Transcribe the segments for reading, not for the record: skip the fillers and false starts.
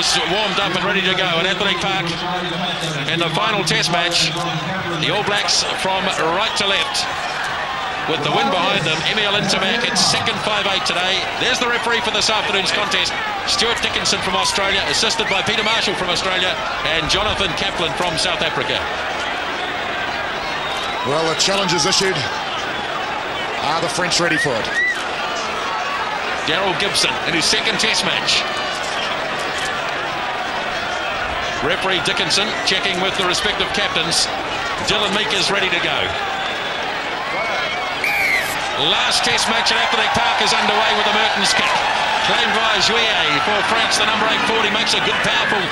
is warmed up and ready to go at Athletic Park in the final test match. The All Blacks from right to left with the win behind them. Emil Intermac at second 5'8" today. There's the referee for this afternoon's contest. Stuart Dickinson from Australia, assisted by Peter Marshall from Australia and Jonathan Kaplan from South Africa. Well, the challenge is issued. Are the French ready for it? Daryl Gibson in his second test match. Referee Dickinson checking with the respective captains. Dylan Meek is ready to go. Last test match at Athletic Park is underway with a Mertens kick. Claimed by Juillet for France. The number 840 makes a good, powerful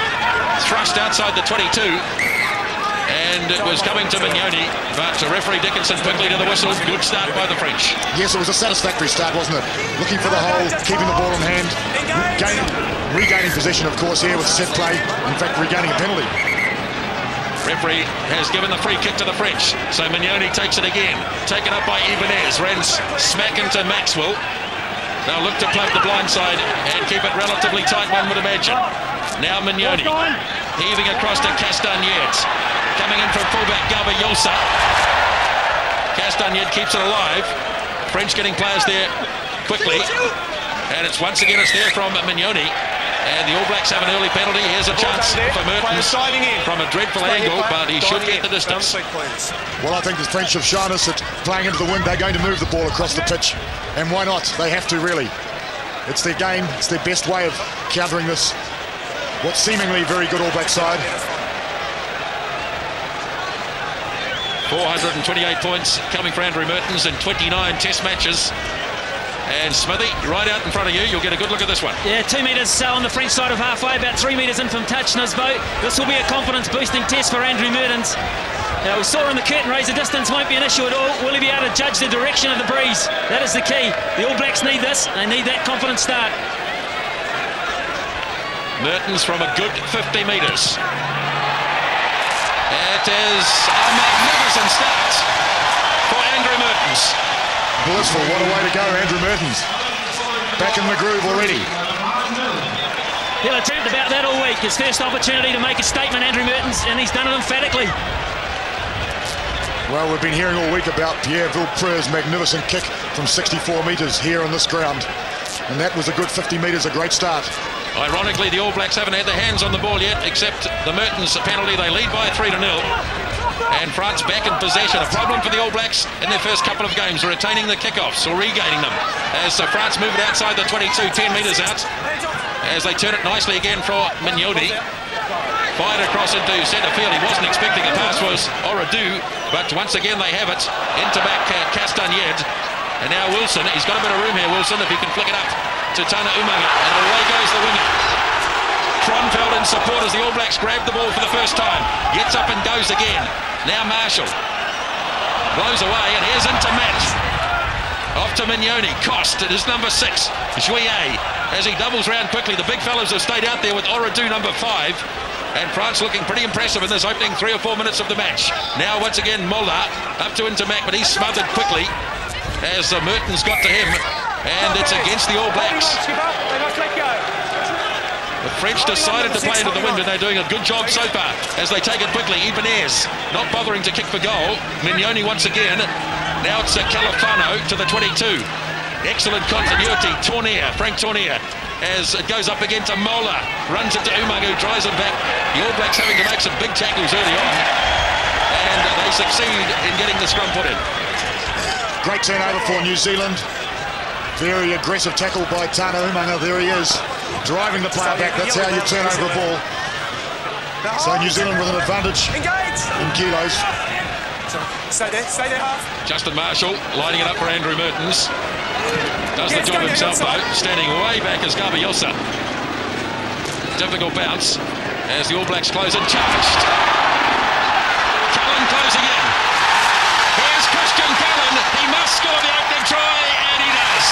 thrust outside the 22. And it was coming to Mignoni, but referee Dickinson quickly to the whistle. Good start by the French. Yes, it was a satisfactory start, wasn't it? Looking for the hole, keeping the ball in hand, regaining possession, of course, here with set play. In fact, regaining a penalty. Referee has given the free kick to the French, so Mignoni takes it again. Taken up by Ibanez, ran smack into Maxwell. They'll look to plug the blind side and keep it relatively tight, one would imagine. Now Mignoni heaving across to Castagnets. Coming in from fullback, Garba-Yolsa. Castagnets keeps it alive. French getting players there quickly. And it's once again, it's there from Mignoni. And the All Blacks have an early penalty. Here's a chance for Mertens from a dreadful angle, but he should get the distance. Well, I think the French have shown us that playing into the wind, they're going to move the ball across the pitch. And why not? They have to, really. It's their game. It's their best way of countering this, what's seemingly very good All Black side. 428 points coming for Andrew Mertens in 29 test matches. And Smithy, right out in front of you, you'll get a good look at this one. Yeah, 2 metres on the French side of halfway, about 3 metres in from touch in his boat. This will be a confidence-boosting test for Andrew Mertens. Now, we saw in the curtain raise, the distance won't be an issue at all. Will he be able to judge the direction of the breeze? That is the key. The All Blacks need this. They need that confident start. Mertens from a good 50 metres. It is a magnificent start for Andrew Mertens. Blissful, what a way to go, Andrew Mertens. Back in the groove already. He'll have dreamt about that all week. His first opportunity to make a statement, Andrew Mertens, and he's done it emphatically. Well, we've been hearing all week about Pierre Villepreux's magnificent kick from 64 metres here on this ground. And that was a good 50 metres, a great start. Ironically, the All Blacks haven't had their hands on the ball yet, except the Mertens penalty. They lead by 3-0. And France back in possession. A problem for the All Blacks in their first couple of games, retaining the kickoffs or regaining them. As France move it outside the 22, 10 metres out. As they turn it nicely again for Mignoni. Fired across into centre field. He wasn't expecting a pass, was Oradou, but once again they have it. Into back Castagnets. And now Wilson, he's got a bit of room here, Wilson, if he can flick it up to Tana Umaga. And away goes the winger. Kronfeld in support as the All Blacks grab the ball for the first time. Gets up and goes again. Now Marshall. Blows away, and here's into Matt. Off to Mignoni. Cost, it is number 6. Juillet, as he doubles round quickly. The big fellas have stayed out there with Oradou, number 5. And France looking pretty impressive in this opening 3 or 4 minutes of the match. Now once again Mulder up to Intermac, but he's smothered quickly as Mertens got to him, and it's against the All Blacks. The French decided to play into the wind, and they're doing a good job so far as they take it quickly. Ibanez not bothering to kick for goal. Mignoni once again. Now it's Califano to the 22. Excellent continuity. Tournier, Frank Tournier, as it goes up again to Mola. Runs it to Umaga, who drives him back. The All Blacks having to make some big tackles early on, and they succeed in getting the scrum put in. Great turnover for New Zealand. Very aggressive tackle by Tana Umaga. There he is, driving the player back. That's how you turn over a ball. So New Zealand with an advantage in kilos. Stay there, half. Justin Marshall lining it up for Andrew Mertens. Does the job himself though, standing way back as Garba-Yolsa. Difficult bounce as the All Blacks close and charged. Cullen closing in. Here's Christian Cullen. He must score the opening try, and he does.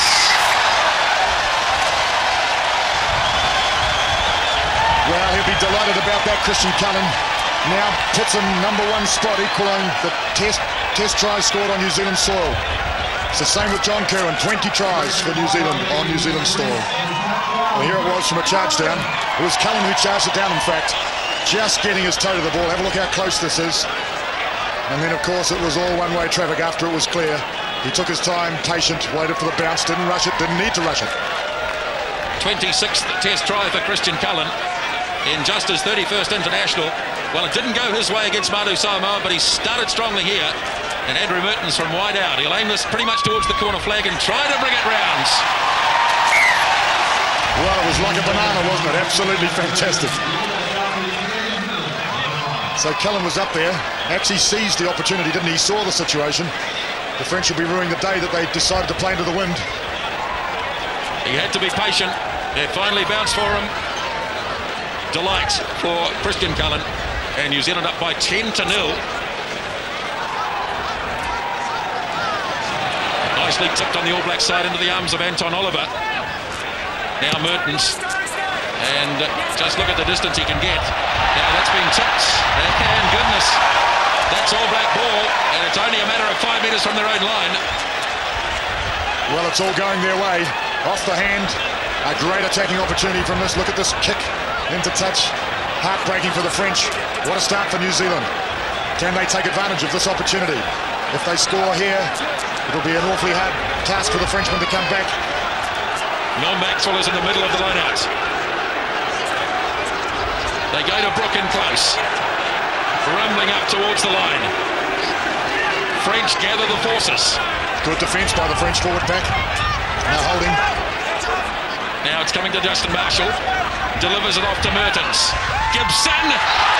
Well, he'll be delighted about that, Christian Cullen. Now puts him number 1 spot, equaling the test tries scored on New Zealand soil. It's the same with John Curran, 20 tries for New Zealand on New Zealand soil. Well, here it was from a charge down. It was Cullen who charged it down, in fact. Just getting his toe to the ball. Have a look how close this is. And then, of course, it was all one-way traffic after it was clear. He took his time, patient, waited for the bounce, didn't rush it, didn't need to rush it. 26th test try for Christian Cullen in just his 31st international. Well, it didn't go his way against Manu Samoa, but he started strongly here. And Andrew Mertens from wide out. He'll aim this pretty much towards the corner flag and try to bring it round. Well, it was like a banana, wasn't it? Absolutely fantastic. So Cullen was up there, actually seized the opportunity, didn't he? He saw the situation. The French will be ruining the day that they decided to play into the wind. He had to be patient. It finally bounced for him. Delight for Christian Cullen. And New Zealand up by 10-0. Nicely tipped on the All Black side into the arms of Anton Oliver. Now Mertens. And just look at the distance he can get. Now that's been tipped. And goodness, that's All Black ball. And it's only a matter of 5 metres from their own line. Well, it's all going their way. Off the hand. A great attacking opportunity from this. Look at this kick into touch. Heartbreaking for the French. What a start for New Zealand. Can they take advantage of this opportunity? If they score here, it'll be an awfully hard task for the Frenchmen to come back. Mel Maxwell is in the middle of the line-out. They go to Brook in close. Rumbling up towards the line. French gather the forces. Good defence by the French forward pack. Now holding. Now it's coming to Justin Marshall. Delivers it off to Mertens. Gibson!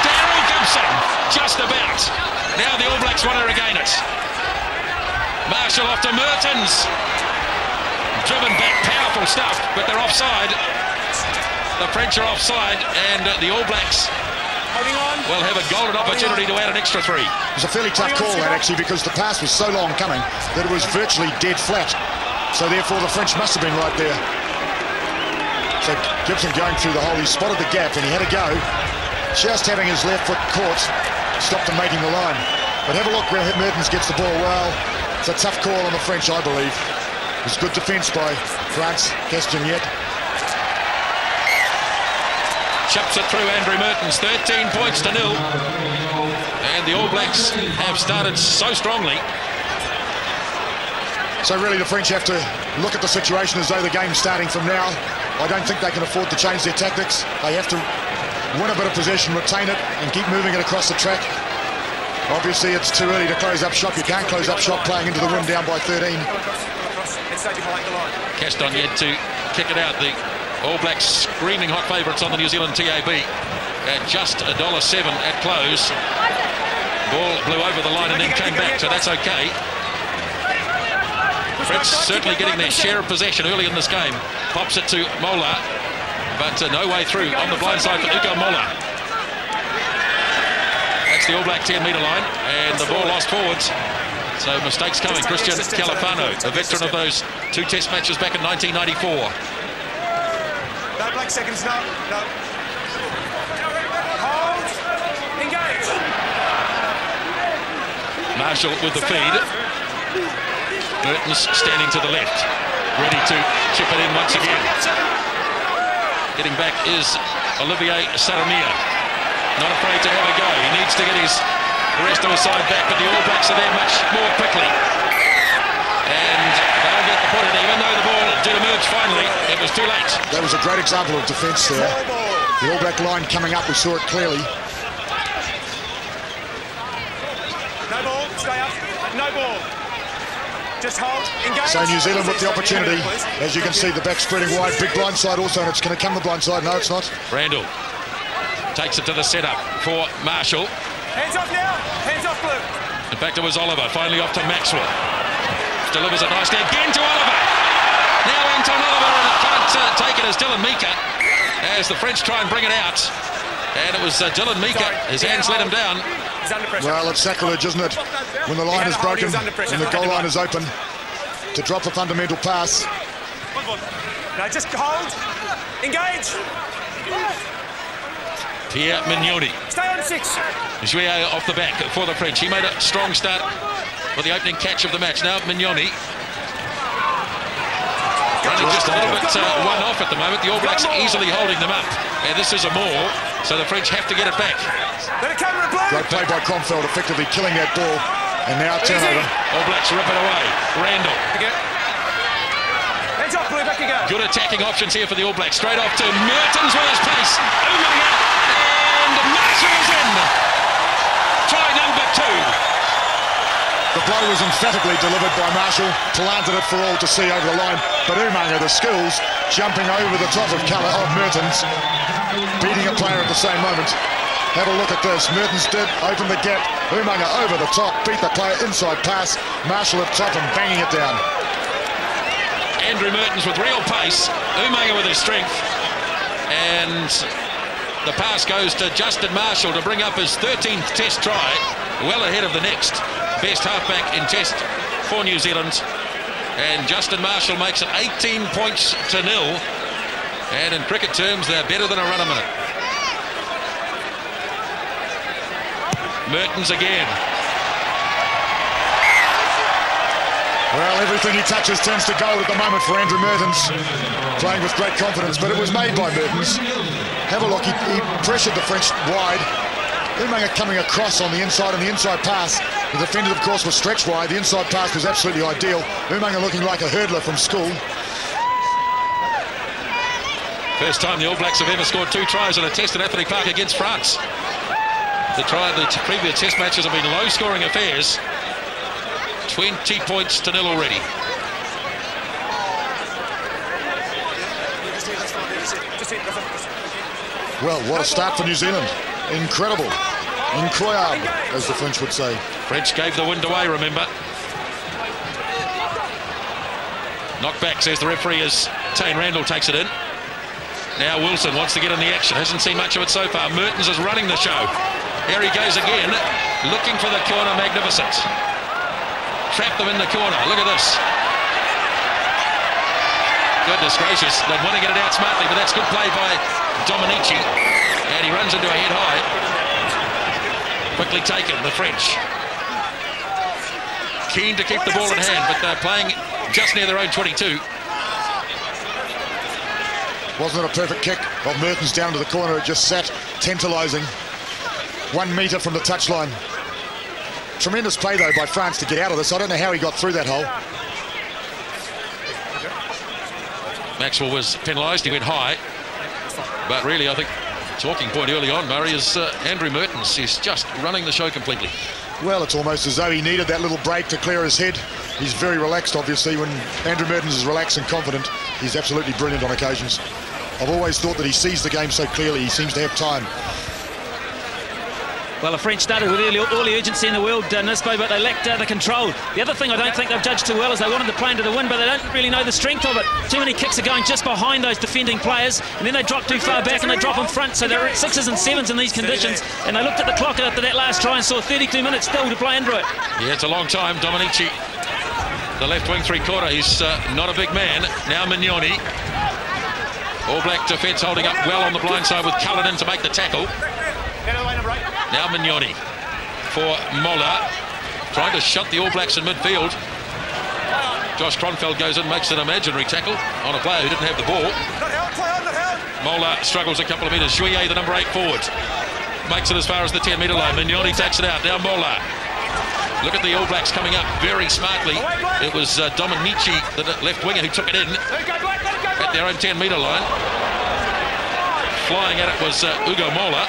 Daryl Gibson! Just about. Now the All Blacks want to regain it. Marshall off to Mertens. Driven back, powerful stuff, but they're offside. The French are offside, and the All Blacks will have a golden opportunity to add an extra 3. It was a fairly tough call, that, actually, because the pass was so long coming that it was virtually dead flat. So therefore the French must have been right there. So Gibson going through the hole, he spotted the gap and he had a go. Just having his left foot caught, stopped him making the line. But have a look where Mertens gets the ball. Well, it's a tough call on the French, I believe. It was good defence by France, Castagnet. Chips it through Andrew Mertens, 13 points to 0. And the All Blacks have started so strongly. So really the French have to look at the situation as though the game's starting from now. I don't think they can afford to change their tactics. They have to win a bit of possession, retain it, and keep moving it across the track. Obviously, it's too early to close up shop. You can't close up shop playing into the wind down by 13. Castagnet to kick it out. The All Blacks screaming hot favourites on the New Zealand TAB at just $1.07 at close. Ball blew over the line and then came back, so that's okay. French certainly getting their share of possession early in this game. Pops it to Mola, but no way through on the blind side for Ugo Mola. That's the All Black 10-metre line, and the ball lost forwards. So mistakes coming. Christian Califano, a veteran of those 2 test matches back in 1994. No black seconds, no. Hold. Engage. Marshall with the feed. Mertens standing to the left, ready to chip it in once again. Getting back is Olivier Saramier. Not afraid to have a go. He needs to get the rest of his side back, but the All Blacks are there much more quickly. And they'll get the point in, even though the ball did emerge finally, it was too late. That was a great example of defence there. The All Black line coming up, we saw it clearly. No ball, stay up. No ball. Just hold, engage. So New Zealand with the opportunity. As you can see, the back spreading wide. Big blindside also, and it's going to come the blindside. No, it's not. Randall takes it to the setup for Marshall. Hands off now. Hands off, Blue. In fact, it was Oliver. Finally off to Maxwell. Delivers it nicely again to Oliver. Now Anton Oliver, and can't take it as Dylan Mika as the French try and bring it out. And it was Dylan Mika. His hands let him down. Well, it's sacrilege, isn't it? When the line is broken and the goal line is open, to drop a fundamental pass. No, just hold. Engage. Pierre Mignoni. Stay on 6. Juillet off the back for the French. He made a strong start for the opening catch of the match. Now Mignoni. feeling just a little bit one-off at the moment. The All Blacks easily holding them up. And this is a maul, so the French have to get it back. Great play by Cromfeld, effectively killing that ball. And now turnover. All Blacks rip it away. Randall. Good attacking options here for the All Blacks. Straight off to Mertens with his pace. Umaga. And Marshall is in. Try number 2. The blow was emphatically delivered by Marshall, planted it for all to see over the line, but Umaga, the skills, jumping over the top of Mertens, beating a player at the same moment. Have a look at this. Mertens did open the gap. Umaga over the top, beat the player, inside pass. Marshall at top and banging it down. Andrew Mertens with real pace, Umaga with his strength, and the pass goes to Justin Marshall to bring up his 13th Test try, well ahead of the next best halfback in Test for New Zealand. And Justin Marshall makes it 18 points to 0. And in cricket terms, they're better than a run a minute. Mertens again. Well, everything he touches turns to gold at the moment for Andrew Mertens. Playing with great confidence, but it was made by Mertens. Have a look, he pressured the French wide. Umaga coming across on the inside, and the inside pass. The defender, of course, was stretched wide. The inside pass was absolutely ideal. Umaga looking like a hurdler from school. First time the All Blacks have ever scored 2 tries in a Test at Anthony Park against France. The previous Test matches have been low-scoring affairs. 20 points to 0 already. Well, what a start for New Zealand. Incredible. Incroyable, as the French would say. French gave the wind away, remember. Knocked back, says the referee, as Tane Randall takes it in. Now Wilson wants to get in the action. Hasn't seen much of it so far. Mertens is running the show. Here he goes again, looking for the corner. Magnificent. Trapped them in the corner. Look at this. Goodness gracious. They want to get it out smartly, but that's good play by Dominici. And he runs into a head high. Quickly taken, the French. Keen to keep the ball in hand, but they're playing just near their own 22. Wasn't it a perfect kick of Mertens down to the corner? It just sat, tantalising. 1 metre from the touchline. Tremendous play, though, by France to get out of this. I don't know how he got through that hole. Maxwell was penalised. He went high. But really, I think talking point early on, Murray, is Andrew Mertens. He's just running the show completely. Well, it's almost as though he needed that little break to clear his head. He's very relaxed, obviously. When Andrew Mertens is relaxed and confident, he's absolutely brilliant on occasions. I've always thought that he sees the game so clearly. He seems to have time. Well, the French started with all the urgency in the world, Nisbo, but they lacked the control. The other thing I don't think they've judged too well is they wanted to play into the wind, but they don't really know the strength of it. Too many kicks are going just behind those defending players, and then they drop too far back and they drop in front, so they're at 6s and 7s in these conditions. And they looked at the clock after that last try and saw 32 minutes still to play into it. Yeah, it's a long time. Dominici, the left wing three-quarter, he's not a big man. Now Mignoni. All Black defence holding up well on the blind side with Cullinan to make the tackle. Now Mignoni for Mola, trying to shut the All Blacks in midfield. Josh Kronfeld goes in, makes an imaginary tackle on a player who didn't have the ball. Mola struggles a couple of metres. Juillet, the number 8 forward, makes it as far as the 10-metre line. Mignoni takes it out. Now Mola. Look at the All Blacks coming up very smartly. It was Dominici, the left winger, who took it in at their own 10-metre line. Flying at it was Ugo Mola.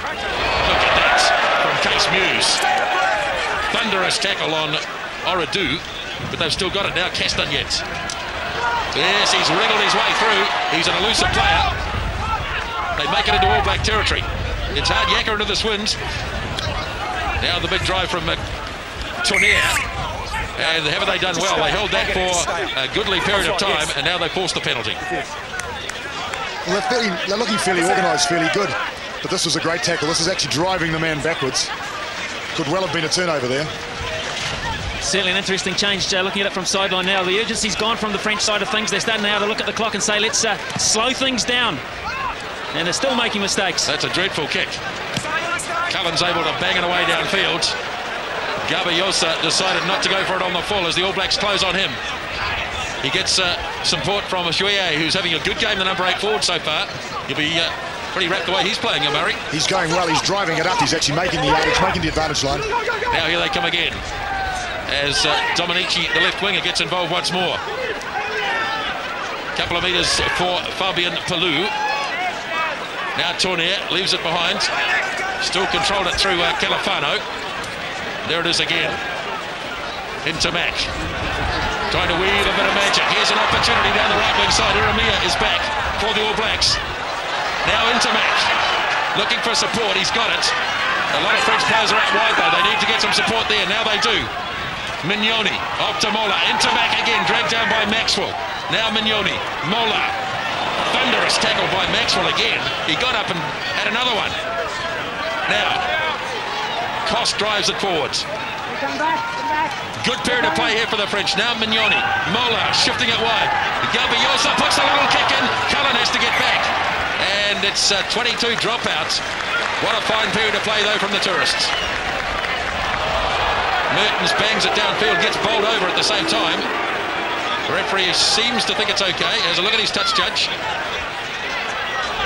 Look at that from Case Muse. Thunderous tackle on Oradou, but they've still got it now. Castagnet. Yes, he's wriggled his way through. He's an elusive player. They make it into All Black territory. It's hard yakka into this wind. Now the big drive from Tournier. And haven't they done well? They held that for a goodly period of time, and now they forced the penalty. Well, they're looking fairly organised, fairly good. But this was a great tackle. This is actually driving the man backwards. Could well have been a turnover there. Certainly an interesting change, looking at it from sideline now. The urgency's gone from the French side of things. They're starting now to look at the clock and say, let's slow things down. And they're still making mistakes. That's a dreadful kick. Cullen's able to bang it away downfield. Gabayosa decided not to go for it on the full as the All Blacks close on him. He gets support from Ashuye, who's having a good game, the number 8 forward so far. He'll be pretty wrapped the way he's playing, Murray. He's going well, he's driving it up, he's actually making the yardage, making the advantage line. Now here they come again, as Dominici, the left winger, gets involved once more. Couple of metres for Fabian Palou. Now Tournier leaves it behind. Still controlled it through Califano. There it is again. Into Mac. Trying to weave a bit of magic. Here's an opportunity down the right wing side. Iramia is back for the All Blacks. Now into Mac. Looking for support. He's got it. A lot of French players are out wide though. They need to get some support there. Now they do. Mignoni off to Mola. Into Mac again. Dragged down by Maxwell. Now Mignoni. Mola. Thunderous tackle by Maxwell again. He got up and had another one. Now, Cost drives it forwards. Good period of play here for the French. Now Mignoni. Mola shifting it wide. Gabiosa puts a little kick in. Cullen has to get back. And it's 22 dropouts. What a fine period of play though from the tourists. Mertens bangs it downfield, gets bowled over at the same time. The referee seems to think it's okay. Has a look at his touch judge.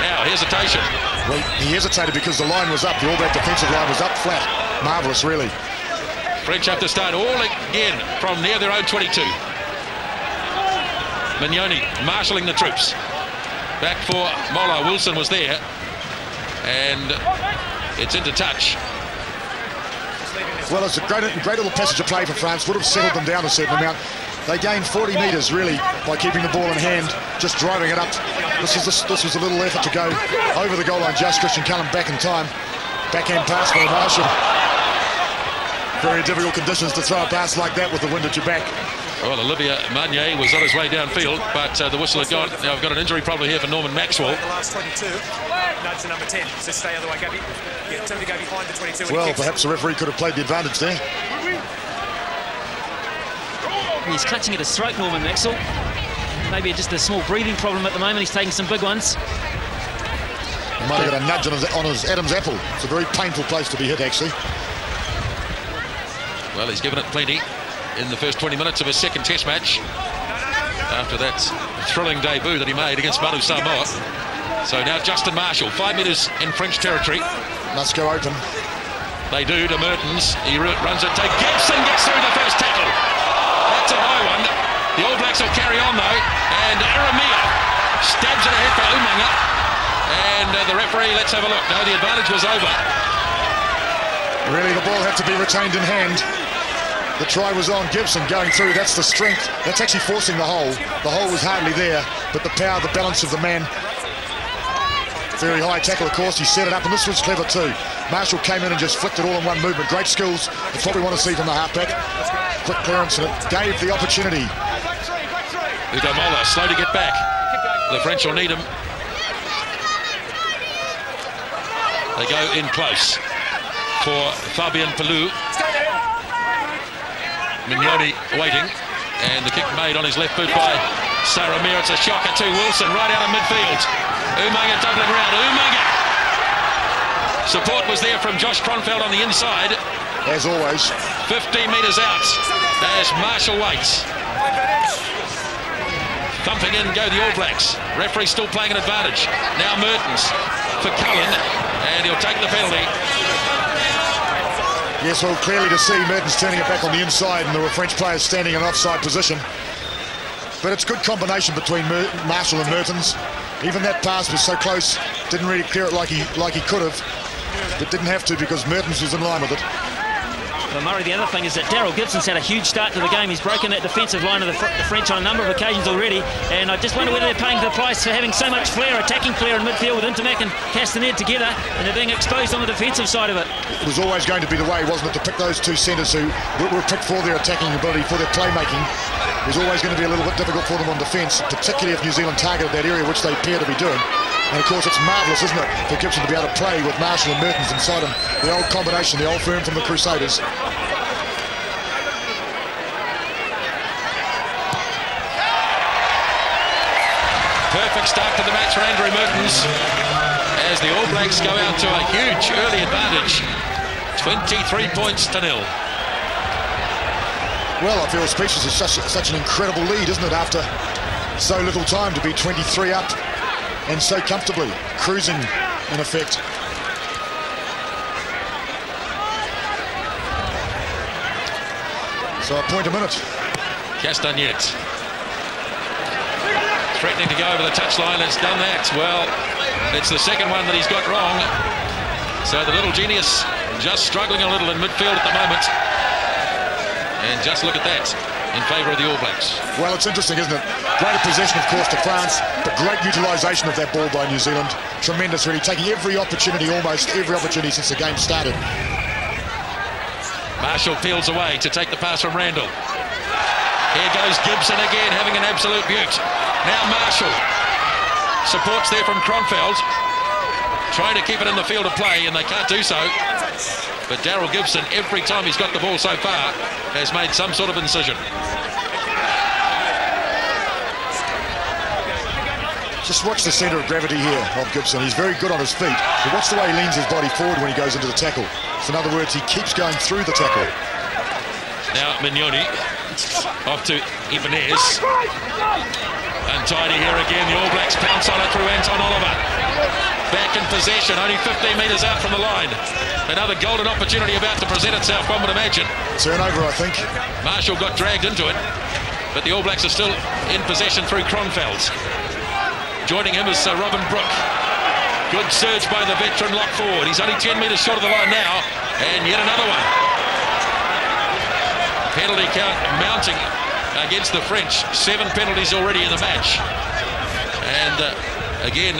Now, hesitation. Well, he hesitated because the line was up. The All Black defensive line was up flat. Marvellous, really. French have to start all again from near their own 22. Mignoni marshalling the troops. Back for Mola. Wilson was there. And it's into touch. Well, it's a great little passage of play for France. Would have settled them down a certain amount. They gained 40 metres, really, by keeping the ball in hand, just driving it up. This was a little effort to go over the goal line. Just Christian Cullen back in time. Backhand pass for Marshall. Very difficult conditions to throw a pass like that with the wind at your back. Well, Olivier Magnier was on his way downfield, but the whistle had gone. Now I've got an injury problem here for Norman Maxwell. The last 22, nudge to number 10. So stay other way, Gabby. Yeah, tell him to go behind the 22. Well, perhaps the referee could have played the advantage there. He's clutching at his throat, Norman Maxwell. Maybe just a small breathing problem at the moment. He's taking some big ones. He might have got a nudge on his Adam's apple. It's a very painful place to be hit, actually. Well, he's given it plenty in the first 20 minutes of his second test match after that thrilling debut that he made against Manu Samoa. So now Justin Marshall, 5 metres in French territory. Must go open. They do to Mertens. He runs it to Gibson, gets through the first tackle. That's a high one. The All Blacks will carry on though, and Iramia stabs it ahead for Umaga, and the referee, let's have a look. No, the advantage was over. Really, the ball had to be retained in hand. The try was on Gibson going through. That's the strength. That's actually forcing the hole. The hole was hardly there, but the power, the balance of the man. Very high tackle, of course. He set it up, and this was clever too. Marshall came in and just flicked it all in one movement. Great skills. That's what we want to see from the halfback. Quick clearance, and it gave the opportunity. Ugo Mola, slow to get back. The French will need him. They go in close for Fabien Palou. Mignoni waiting, and the kick made on his left boot by Saramir. It's a shocker to Wilson, right out of midfield. Umaga doubling around. Umaga! Support was there from Josh Kronfeld on the inside. As always. 15 metres out as Marshall waits. Thumping in go the All Blacks. Referee still playing an advantage. Now Mertens for Cullen, and he'll take the penalty. Yes, well, clearly to see Mertens turning it back on the inside, and there were French players standing in an offside position. But it's a good combination between Marshall and Mertens. Even that pass was so close, didn't really clear it like he could have, but didn't have to because Mertens was in line with it. Well, Murray, the other thing is that Daryl Gibson's had a huge start to the game. He's broken that defensive line of the French on a number of occasions already, and I just wonder whether they're paying the price for having so much flair, attacking flair in midfield with Intermac and Castanet together, and they're being exposed on the defensive side of it. It was always going to be the way, wasn't it, to pick those two centres who were picked for their attacking ability, for their playmaking. It was always going to be a little bit difficult for them on defence, particularly if New Zealand targeted that area, which they appear to be doing. And of course, it's marvellous, isn't it, for Gibson to be able to play with Marshall and Mertens inside him. The old combination, the old firm from the Crusaders. Perfect start to the match for Andrew Mertens as the All Blacks go out to a huge early advantage. 23 points to 0. Well, I feel speechless. It's such an incredible lead, isn't it, after so little time to be 23 up and so comfortably, cruising in effect. So a point a minute. Castagnet threatening to go over the touchline, has done that. Well, it's the second one that he's got wrong. So the little genius just struggling a little in midfield at the moment. And just look at that, in favour of the All Blacks. Well, it's interesting, isn't it? Greater possession, of course, to France, but great utilisation of that ball by New Zealand. Tremendous, really, taking every opportunity, almost every opportunity since the game started. Marshall peels away to take the pass from Randall. Here goes Gibson again, having an absolute beaut. Now Marshall supports there from Kronfeld, trying to keep it in the field of play, and they can't do so. But Daryl Gibson, every time he's got the ball so far, has made some sort of incision. Just watch the centre of gravity here of Gibson. He's very good on his feet, but watch the way he leans his body forward when he goes into the tackle. So in other words, he keeps going through the tackle. Now Mignoni off to Ibanez. Untidy here again. The All Blacks pounce on it through Anton Oliver. Back in possession, only 15 metres out from the line. Another golden opportunity about to present itself, one would imagine. Turnover, I think. Marshall got dragged into it, but the All Blacks are still in possession through Kronfeld. Joining him is Robin Brooke. Good surge by the veteran lock forward. He's only 10 metres short of the line now, and yet another one. Penalty count mounting against the French. 7 penalties already in the match. And again,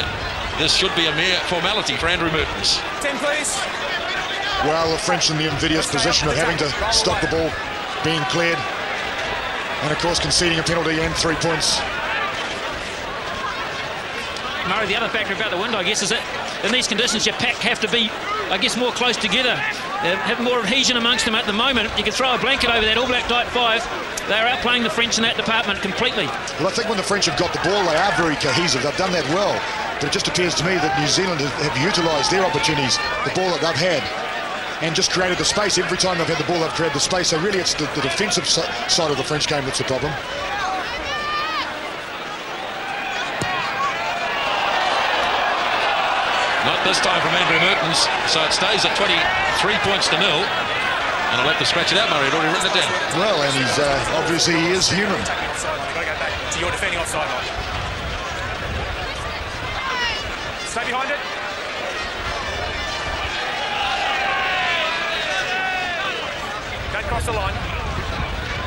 this should be a mere formality for Andrew Mertens. 10, please. Well, the French in the invidious position of having to stop the ball being cleared. And of course conceding a penalty and 3 points. Murray, the other factor about the wind, I guess, is that in these conditions your pack have to be, I guess, more close together. Have more adhesion amongst them at the moment. You can throw a blanket over that All Black Type 5. They are outplaying the French in that department completely. Well, I think when the French have got the ball, they are very cohesive. They've done that well. But it just appears to me that New Zealand have utilised their opportunities, the ball that they've had, and just created the space. Every time they've had the ball, they've created the space. So really it's the defensive side of the French game that's the problem. Not this time from Andrew Mertens, so it stays at 23 points to 0. And I'll have to scratch it out, Murray. I'd already written it down. Well, and he's obviously he is human. You've got to go back to your defending offside line. Stay behind it. Don't cross the line.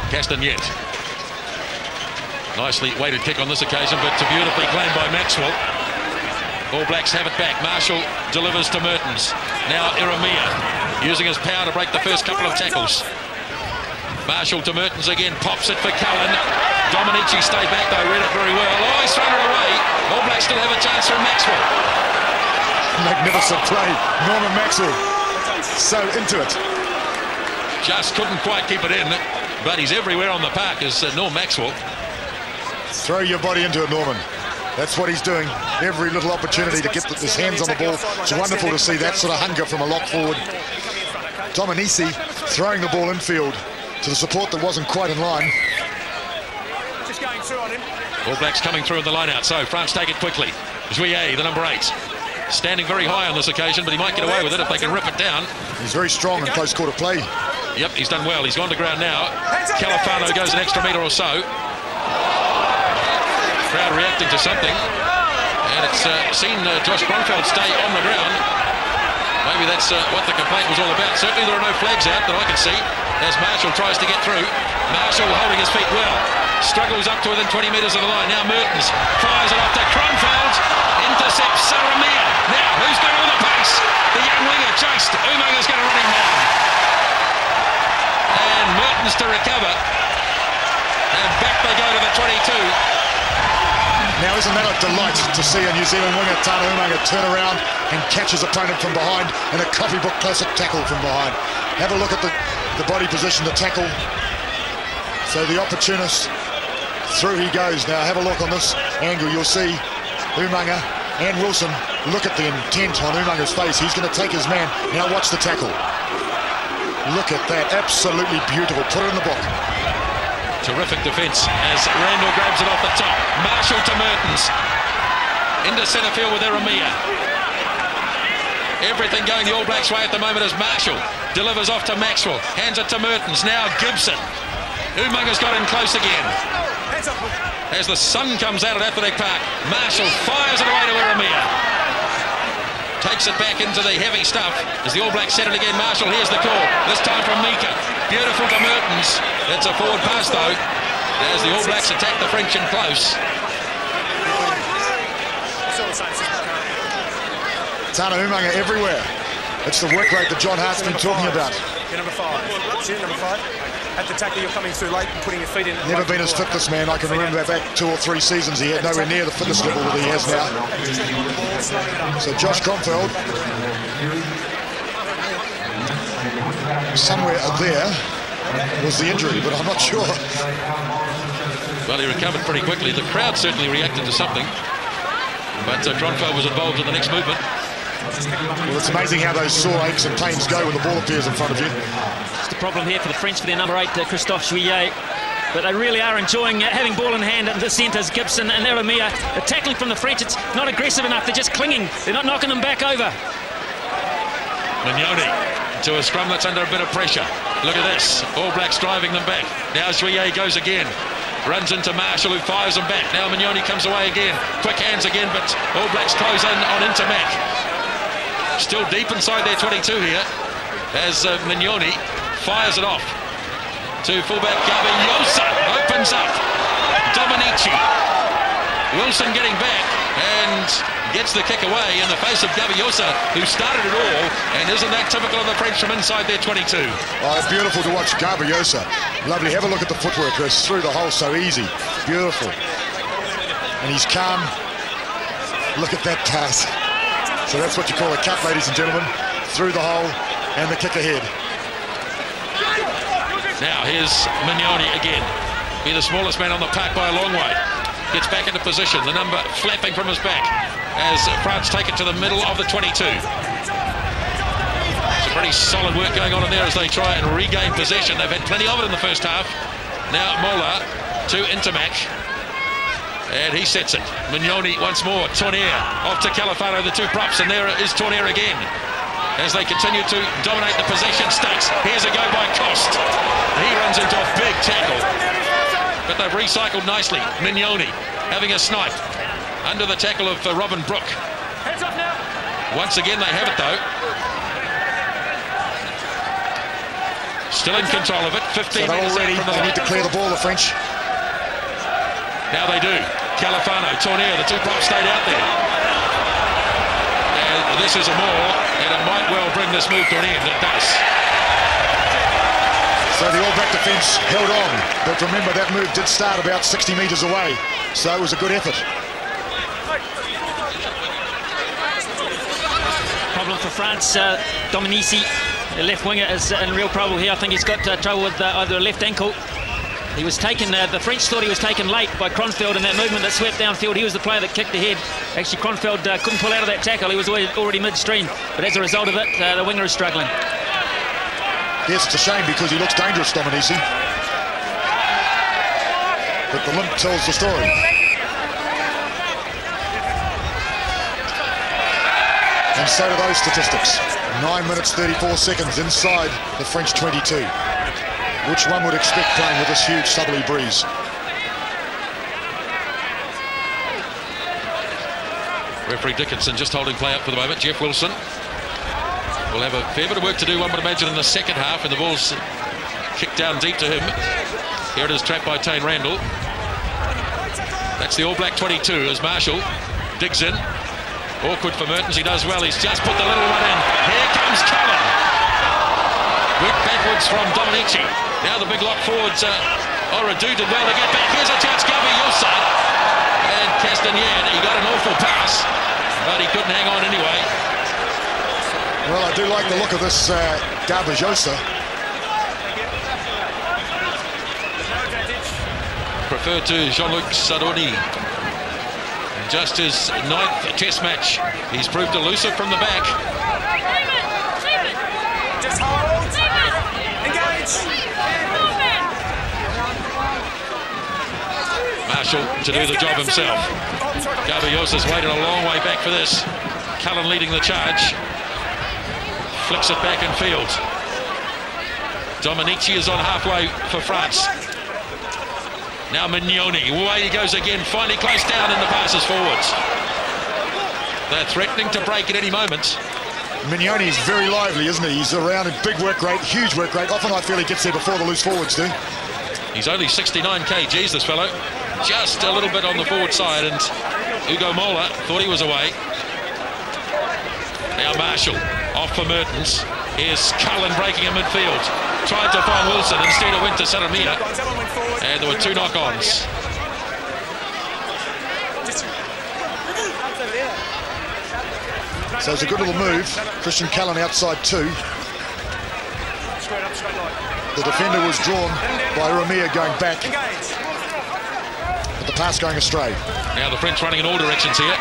Castagnet. Nicely weighted kick on this occasion, but beautifully claimed by Maxwell. All Blacks have it back. Marshall delivers to Mertens. Now Iramia using his power to break the first couple of tackles. Marshall to Mertens again, pops it for Cullen. Dominici stayed back though, read it very well. Oh, he's thrown it away. All Blacks still have a chance from Maxwell. Magnificent play. Norman Maxwell. So into it. Just couldn't quite keep it in, but he's everywhere on the park as Norm Maxwell. Throw your body into it, Norman. That's what he's doing. Every little opportunity to get his hands on the ball. It's wonderful to see that sort of hunger from a lock forward. Dominici throwing the ball infield to the support that wasn't quite in line. Just going through on him. All Blacks coming through in the line out, so France take it quickly. Juillet, the number 8, standing very high on this occasion, but he might get away with it if they can rip it down. He's very strong in close quarter play. Yep, he's done well. He's gone to ground now. Califano goes an extra metre or so. Crowd reacting to something, and it's seen Josh Kronfeld stay on the ground. Maybe that's what the complaint was all about. Certainly there are no flags out that I can see as Marshall tries to get through. Marshall holding his feet well, struggles up to within 20 metres of the line. Now Mertens fires it off to Kronfeld, intercepts Saramia. Now who's got all the pace? The young winger chased. Umanga's going to run him down, and Mertens to recover, and back they go to the 22. Now, isn't that a delight to see a New Zealand winger, Tana Umaga, turn around and catch his opponent from behind in a copybook classic tackle from behind. Have a look at the body position, the tackle. So the opportunist, through he goes. Now, have a look on this angle. You'll see Umaga and Wilson look at the intent on Umaga's face. He's going to take his man. Now watch the tackle. Look at that. Absolutely beautiful. Put it in the book. Terrific defence as Randall grabs it off the top. Marshall to Mertens. Into centre field with Résumé. Everything going the All Blacks' way at the moment as Marshall delivers off to Maxwell. Hands it to Mertens. Now Gibson. Umanga's got in close again. As the sun comes out at Athletic Park, Marshall fires it away to Résumé. Takes it back into the heavy stuff as the All Blacks set it again. Marshall, here's the call. This time from Mika. Beautiful to Mertens. It's a forward pass though, as the All Blacks attack the French in close. Tana Umaga everywhere. It's the work rate that John Hart's been talking about. You're number 5. See, number 5. At the tackle, you're coming through late and putting your feet in. Never been as fit, this man. I can remember back 2 or 3 seasons he had nowhere near the fitness level that he has now. So Josh Kronfeld, somewhere there was the injury, but I'm not sure. Well, he recovered pretty quickly. The crowd certainly reacted to something, but Kronfeld was involved in the next movement. Well, it's amazing how those sore aches and pains go when the ball appears in front of you. It's the problem here for the French, for their number 8, Christophe Juillet. But they really are enjoying having ball in hand at the centres. Gibson and Résumé. The tackling from the French, it's not aggressive enough. They're just clinging. They're not knocking them back over. Mignoni to a scrum that's under a bit of pressure. Look at this. All Blacks driving them back. Now Juillet goes again. Runs into Marshall, who fires them back. Now Mignoni comes away again. Quick hands again, but All Blacks close in on Intermac. Still deep inside their 22 here as Mignoni fires it off to fullback Gabiosa. Opens up. Dominici. Wilson getting back and gets the kick away in the face of Gabiosa, who started it all, and isn't that typical of the French from inside their 22? Oh, it's beautiful to watch Gabiosa. Lovely. Have a look at the footwork, Chris. Through the hole so easy. Beautiful. And he's calm. Look at that pass. So that's what you call a cut, ladies and gentlemen. Through the hole and the kick ahead. Now here's Mignoni again. Be the smallest man on the park by a long way. Gets back into position. The number flapping from his back as France take it to the middle of the 22. Some pretty solid work going on in there as they try and regain possession. They've had plenty of it in the first half. Now Mola to Intermac. And he sets it. Mignoni once more. Tournier off to Califano, the 2 props. And there is Tournier again as they continue to dominate the possession stakes. Here's a go by Cost. He runs into a big tackle. But they've recycled nicely. Mignoni having a snipe under the tackle of Robin Brooke. Once again they have it though. Still in control of it. 15 so minutes already, out from the they need to clear the ball, the French. Now they do. Califano, Tournier, the 2 props stayed out there. And this is a maul, and it might well bring this move to an end. It does. So the All Black defence held on, but remember that move did start about 60 metres away, so it was a good effort. Problem for France, Dominici, the left winger, is in real trouble here. I think he's got trouble with either a left ankle. He was taken, the French thought he was taken late by Kronfeld in that movement that swept downfield. He was the player that kicked ahead. Actually, Kronfeld couldn't pull out of that tackle. He was already midstream, but as a result of it, the winger is struggling. Yes, it's a shame because he looks dangerous, Dominici. But the limp tells the story. And so do those statistics. 9 minutes 34 seconds inside the French 22. Which one would expect playing with this huge southerly breeze? Referee Dickinson just holding play up for the moment. Jeff Wilson will have a fair bit of work to do, one would imagine, in the second half, and the ball's kicked down deep to him. Here it is, trapped by Tane Randall. That's the All Black 22 as Marshall digs in. Awkward for Mertens, he does well. He's just put the little one in. Here comes Cullen. Work backwards from Dominici. Now the big lock forwards. Oradu did well to get back. Here's a chance, Gabiosa. And Castagnan, he got an awful pass, but he couldn't hang on anyway. Well, I do like the look of this Gabiosa. Preferred to Jean-Luc Sadoni. Just his 9th test match. He's proved elusive from the back. Just hold. Engage. Marshall to do the job himself. Gabiosa's waited a long way back for this. Cullen leading the charge. Flicks it back in field. Dominici is on halfway for France. Now Mignoni, away he goes again, finally close down in the passes forwards. They're threatening to break at any moment. Mignoni is very lively, isn't he? He's around in big work rate, huge work rate. Often I feel he gets there before the loose forwards do. He's only 69 kgs, this fellow. Just a little bit on the forward side, and Ugo Mola thought he was away. Now Marshall off for Mertens. Here's Cullen breaking in midfield. Tried to find Wilson, instead it went to Saramia. And there were two knock-ons. So it's a good little move. Christian Cullen outside two. The defender was drawn by Ramia going back. But the pass going astray. Now the French running in all directions here.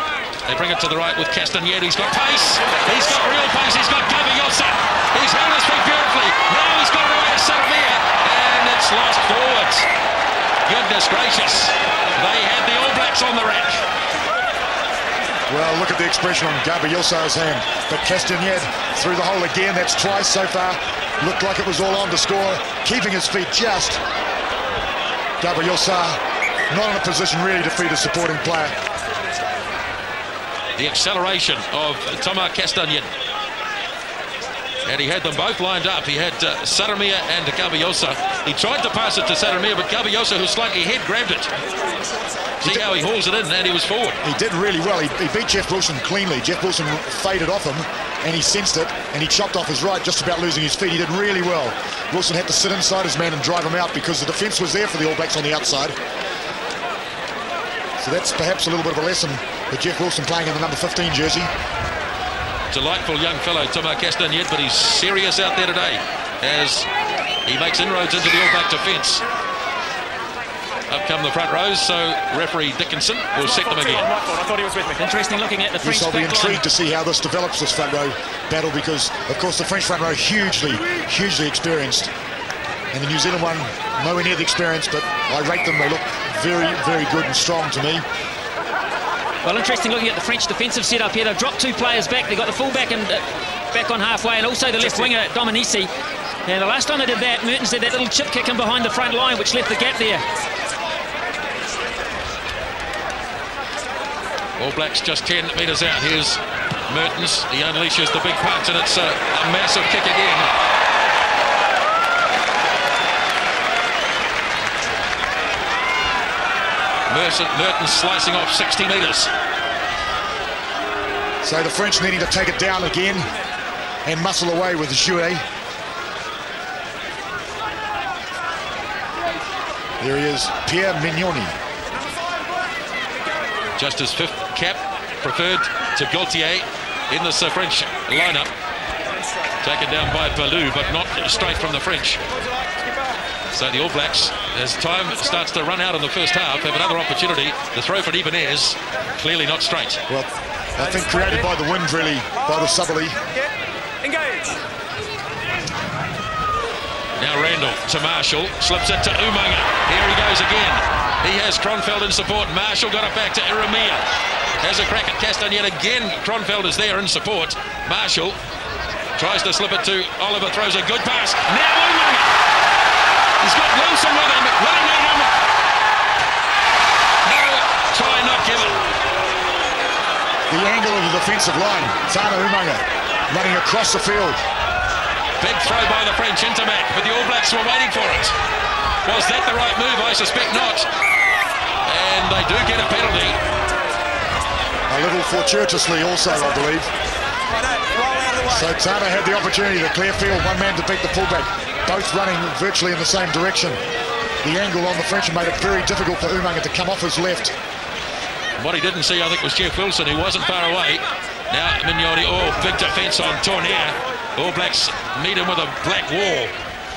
They bring it to the right with Castagnet. He's got pace. He's got real pace. He's got Gabiosa. He's held his feet beautifully. Now he's got it away to Saramia. And it's lost forwards. Goodness gracious. They had the All Blacks on the rack. Well, look at the expression on Gabiosa's hand. But Castagnet through the hole again. That's twice so far. Looked like it was all on to score. Keeping his feet just. Gabiosa not in a position really to feed a supporting player. The acceleration of Thomas Castagnet. And he had them both lined up. He had Saramia and Gabiosa. He tried to pass it to Saramia, but Gabiosa, who's slightly ahead, grabbed it. See how he hauls it in, and he was forward. He did really well. He beat Jeff Wilson cleanly. Jeff Wilson faded off him, and he sensed it, and he chopped off his right, just about losing his feet. He did really well. Wilson had to sit inside his man and drive him out because the defence was there for the All Blacks on the outside. So that's perhaps a little bit of a lesson for Jeff Wilson playing in the number 15 jersey. Delightful young fellow, Thomas Castagnet, but he's serious out there today as he makes inroads into the All Black defence. Up come the front rows, so referee Dickinson will set them again. I thought he was with me. Interesting looking at the French Yes, I'll be back intrigued line. to see how this develops, this front row battle, because, of course, the French front row hugely experienced. And the New Zealand one, nowhere near the experience, but I rate them. They look very good and strong to me. Well, interesting looking at the French defensive setup here. They've dropped two players back. They've got the fullback and back on halfway, and also the left winger, Dominici. And the last time they did that, Mertens did that little chip kick in behind the front line, which left the gap there. All Blacks just 10 metres out. Here's Mertens. He unleashes the big punch, and it's a massive kick again. Mertens slicing off 60 metres. So the French needing to take it down again and muscle away with Jouet. There he is, Pierre Mignoni. Just his fifth cap, preferred to Gaultier in this French lineup. Taken down by Ballou, but not straight from the French. So the All Blacks, as time starts to run out in the first half, have another opportunity. The throw for Ibanez, clearly not straight. Well, I think created by the wind, really, by the southerly. Engage. Now Randall to Marshall, slips it to Umaga. Here he goes again. He has Kronfeld in support. Marshall got it back to Iramia. Has a crack at Castagnet again. Kronfeld is there in support. Marshall tries to slip it to Oliver, throws a good pass. Now Umaga. He's got Wilson with him. Willingham. No, try not given. The angle of the defensive line. Tana Umaga running across the field. Big throw by the French into Mac, but the All Blacks were waiting for it. Was that the right move? I suspect not. And they do get a penalty. A little fortuitously also, I believe. So Tana had the opportunity to clear field, one man to beat the fullback, both running virtually in the same direction. The angle on the Frenchman made it very difficult for Umaga to come off his left. What he didn't see, I think, was Jeff Wilson, who wasn't far away. Now Mignoni, oh, big defence on Tournier. All Blacks meet him with a black wall.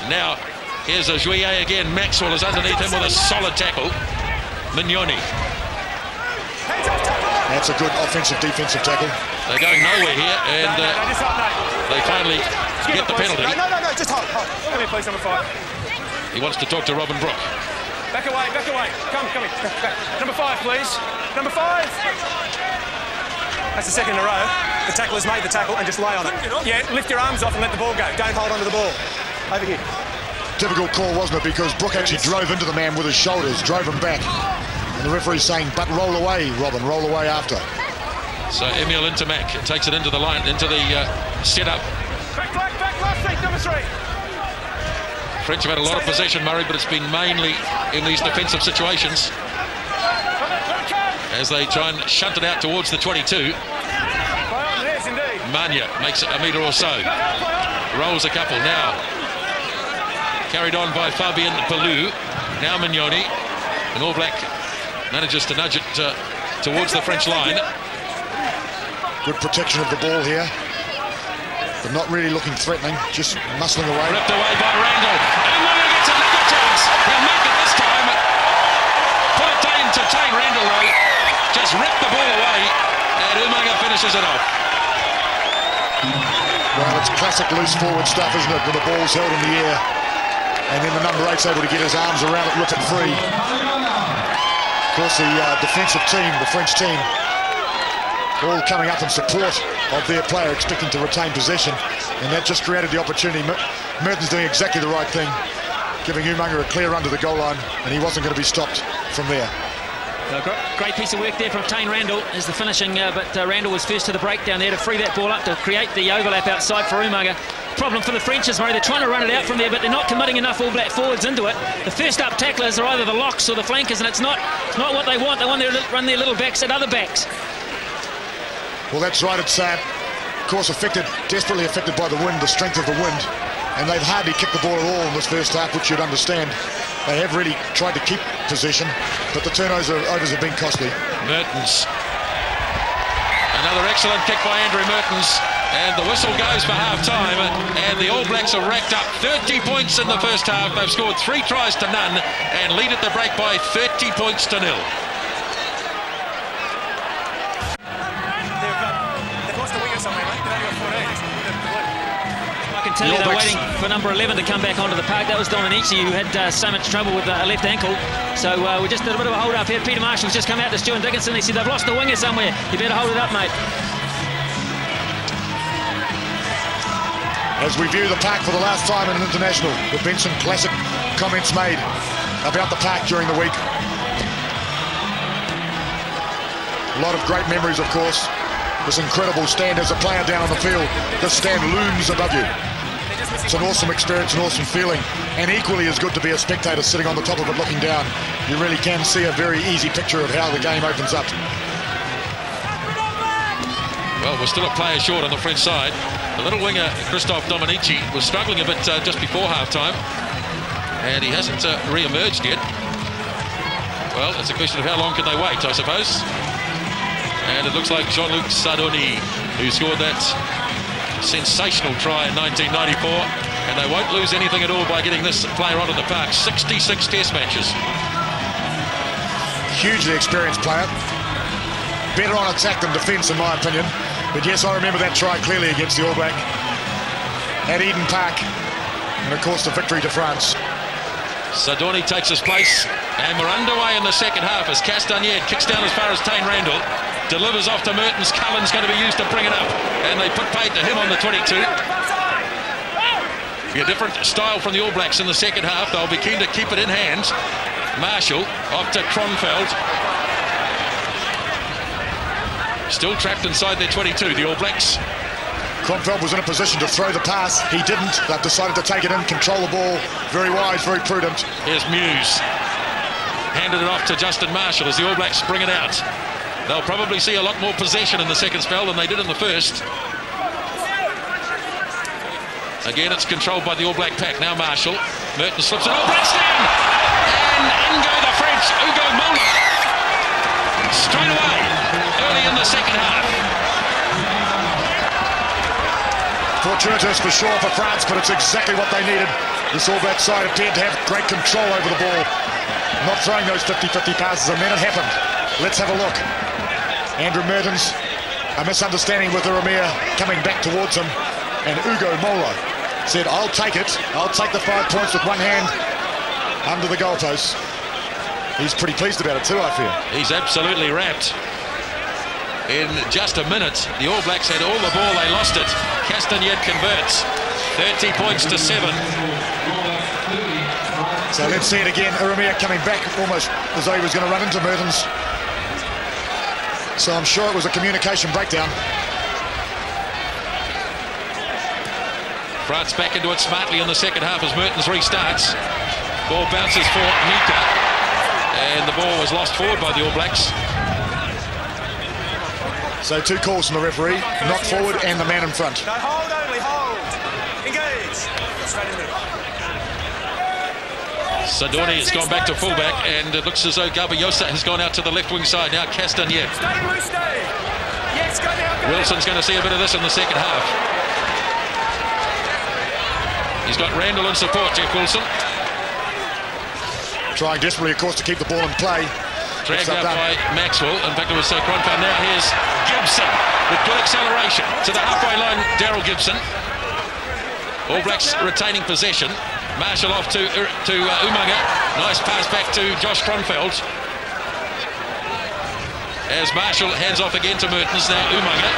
Now, here's a Jouet again. Maxwell is underneath him with a solid tackle. Mignoni. That's a good offensive-defensive tackle. They're going nowhere here, and they finally get the penalty. No, just hold. Come here, please, number 5. He wants to talk to Robin Brooke. Back away, back away. Come in. Back. Number 5, please. Number 5. That's the second in a row. The tackler's made the tackle and just lay on it. Yeah, lift your arms off and let the ball go. Don't hold onto the ball. Over here. Difficult call, wasn't it? Because Brooke actually drove into the man with his shoulders, drove him back. And the referee's saying, but roll away, Robin, roll away after. So Emil Intermac takes it into the line, into the setup. Back, last seat, number 3. French have had a lot of possession, Murray, but it's been mainly in these defensive situations as they try and shunt it out towards the 22. Yes, indeed. Mania makes it a metre or so. Rolls a couple now. Carried on by Fabien Pelou. Now Mignoni. An All Black manages to nudge it towards the French line. Good protection of the ball here. But not really looking threatening, just muscling away. Ripped away by Randall. Umaga gets another chance. He'll make it this time. Put it down to Tane Randall, though. Just ripped the ball away, and Umaga finishes it off. Well, it's classic loose forward stuff, isn't it? When the ball's held in the air, and then the number 8's able to get his arms around it, rip it free. Of course, the defensive team, the French team, all coming up in support of their player, expecting to retain possession, and that just created the opportunity. Merton's doing exactly the right thing, giving Umaga a clear run to the goal line, and he wasn't going to be stopped from there. Great piece of work there from Tane Randall as the finishing, but Randall was first to the breakdown there to free that ball up to create the overlap outside for Umaga. Problem for the French is, Murray, they're trying to run it out from there, but they're not committing enough All Black forwards into it. The first up tacklers are either the locks or the flankers, and it's not what they want. They want to run their little backs at other backs. Well, that's right. It's, of course, desperately affected by the wind, the strength of the wind, and they've hardly kicked the ball at all in this first half, which you'd understand. They have really tried to keep possession, but the turnovers have been costly. Mertens. Another excellent kick by Andrew Mertens, and the whistle goes for half-time, and the All Blacks have racked up 30 points in the first half. They've scored 3 tries to none and lead at the break by 30 points to 0. I can tell you they're waiting for number 11 to come back onto the park. That was Dominici, who had so much trouble with a left ankle. So we just did a bit of a hold-up here. Peter Marshall's just come out to Stuart Dickinson. He said, they've lost the winger somewhere. You better hold it up, mate. As we view the park for the last time in an international, there have been some classic comments made about the park during the week. A lot of great memories, of course. This incredible stand as a player down on the field. This stand looms above you. It's an awesome experience, an awesome feeling, and equally as good to be a spectator sitting on the top of it looking down. You really can see a very easy picture of how the game opens up. Well, we're still a player short on the French side. The little winger, Christophe Dominici, was struggling a bit just before half-time, and he hasn't re-emerged yet. Well, it's a question of how long can they wait, I suppose. And it looks like Jean-Luc Sardoni, who scored that sensational try in 1994, and they won't lose anything at all by getting this player onto the park. 66 test matches. Hugely experienced player. Better on attack than defence, in my opinion. But yes, I remember that try clearly against the All Black at Eden Park, and of course the victory to France. Sardoni takes his place, and we're underway in the second half as Castagnier kicks down as far as Tane Randall, delivers off to Mertens. Cullen's going to be used to bring it up, and they put paid to him on the 22. Be a different style from the All Blacks in the second half. They'll be keen to keep it in hand. Marshall off to Kronfeld. Still trapped inside their 22, the All Blacks. Kronfeld was in a position to throw the pass. He didn't. They've decided to take it in, control the ball. Very wise, very prudent. Here's Muse. Handed it off to Justin Marshall as the All Blacks bring it out. They'll probably see a lot more possession in the second spell than they did in the first. Again, it's controlled by the All Black pack. Now Marshall. Mertens slips it. All Blacks down! And in go the French. Hugo Mola. Straight away, early in the second half. Fortuitous for sure for France, but it's exactly what they needed. This All Black side appeared to have great control over the ball. Not throwing those 50-50 passes, and then it happened. Let's have a look. Andrew Mertens, a misunderstanding with the Ramir coming back towards him, and Hugo Mola said, I'll take it. I'll take the 5 points with one hand under the goalpost. He's pretty pleased about it too, I feel. He's absolutely wrapped. In just a minute, the All Blacks had all the ball, they lost it. Castagnet converts, 30 points to 7. So let's see it again. Urumia coming back almost as though he was going to run into Mertens. So I'm sure it was a communication breakdown. France back into it smartly in the second half as Mertens restarts. Ball bounces for Mika. And the ball was lost forward by the All Blacks. So 2 calls from the referee, knock forward and the man in front. No, hold only, hold. Engage. Straight in there. Sadoni has gone back to fullback, and it looks as though Gabayosa has gone out to the left wing side. Now Castagnet. Stay loose, stay. Yes, go now, go. Wilson's going to see a bit of this in the second half. He's got Randall in support, Jeff Wilson. Trying desperately, of course, to keep the ball in play. Dragged out by Maxwell. In fact, it was Kronfeld. Now here's Gibson with good acceleration to the halfway line. Daryl Gibson. All Blacks retaining possession. Marshall off to Umaga. Nice pass back to Josh Kronfeld. As Marshall hands off again to Mertens. Now Umaga.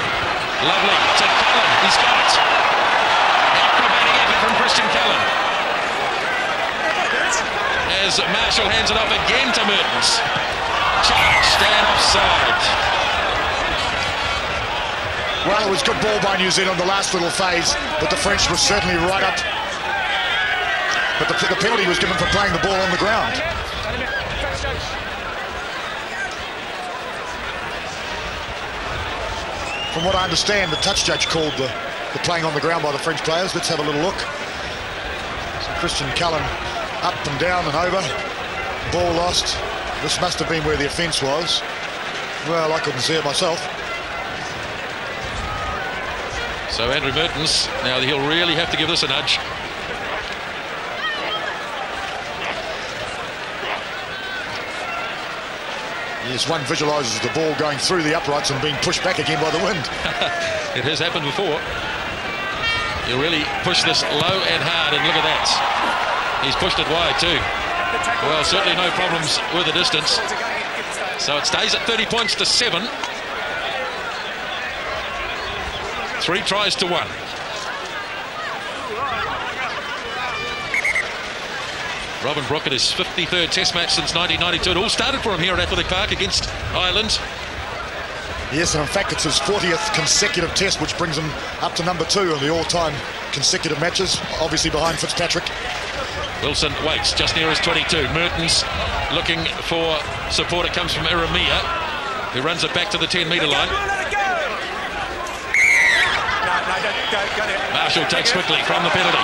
Lovely to Cullen. He's got it. Acrobatic effort from Christian Cullen. As Marshall hands it off again to Mertens. Charged and offside. Well, it was good ball by New Zealand the last little phase, but the French were certainly right up. But the penalty was given for playing the ball on the ground. From what I understand, the touch judge called the playing on the ground by the French players. Let's have a little look. So Christian Cullen up and down and over. Ball lost. This must have been where the offence was. Well, I couldn't see it myself. So Andrew Mertens, now he'll really have to give this a nudge. Yes, one visualises the ball going through the uprights and being pushed back again by the wind. It has happened before. He'll really push this low and hard, and look at that. He's pushed it wide too. Well, certainly no problems with the distance. So it stays at 30 points to 7. 3 tries to 1. Robin Brook at his 53rd Test match since 1992. It all started for him here at Athletic Park against Ireland. Yes, and in fact it's his 40th consecutive Test, which brings him up to number 2 of the all-time consecutive matches, obviously behind Fitzpatrick. Wilson waits just near his 22. Mertens looking for support. It comes from Urumia, who runs it back to the 10-metre line. Marshall takes quickly from the penalty.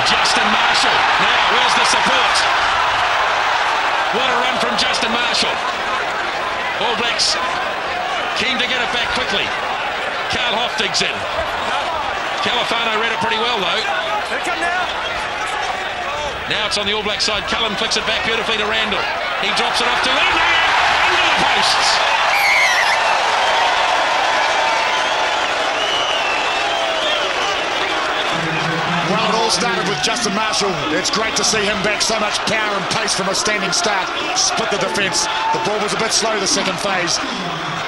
Justin Marshall. Now, where's the support? What a run from Justin Marshall. All Blacks keen to get it back quickly. Carl Hoff digs in. Califano read it pretty well, though. Now it's on the All Black side. Cullen flicks it back beautifully to Randall. He drops it off to Umaga under the posts. Well, it all started with Justin Marshall. It's great to see him back. So much power and pace from a standing start. Split the defence. The ball was a bit slow the second phase.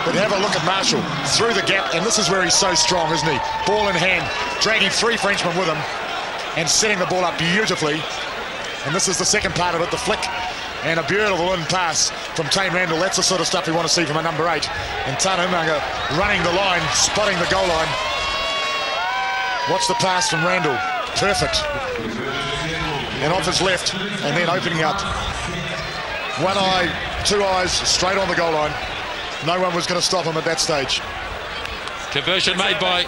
But have a look at Marshall through the gap. And this is where he's so strong, isn't he? Ball in hand, dragging 3 Frenchmen with him and setting the ball up beautifully. And this is the second part of it, the flick. And a beautiful in pass from Tane Randall. That's the sort of stuff we want to see from a number 8. And Tana Umaga running the line, spotting the goal line. Watch the pass from Randall. Perfect. And off his left, and then opening up. 1 eye, 2 eyes, straight on the goal line. No one was going to stop him at that stage. Conversion made by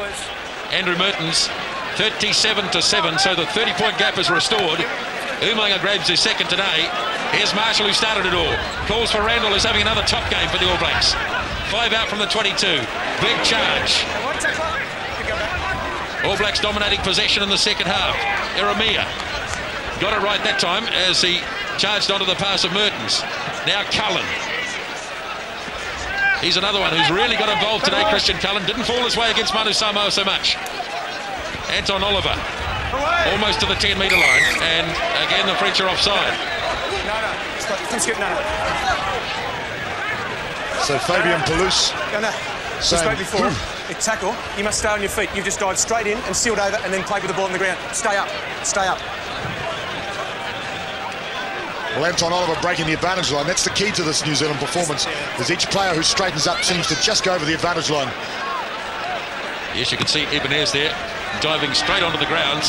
Andrew Mertens. 37 to 7, so the 30-point gap is restored. Umaga grabs his second today. Here's Marshall, who started it all. Calls for Randall, who's having another top game for the All Blacks. 5 out from the 22. Big charge. All Blacks dominating possession in the second half. Urumia got it right that time as he charged onto the pass of Mertens. Now Cullen. He's another one who's really got involved today, Christian Cullen. Didn't fall his way against Manu Samoa so much. Anton Oliver, almost to the 10-metre line, and again the French are offside. No, skip now. So Fabian Palouse saying, spoke before, it's tackle, you must stay on your feet. You've just dived straight in and sealed over and then played with the ball on the ground. Stay up, stay up. Well, Anton Oliver breaking the advantage line. That's the key to this New Zealand performance, is each player who straightens up seems to just go over the advantage line. Yes, you can see Ibanez there, diving straight onto the ground.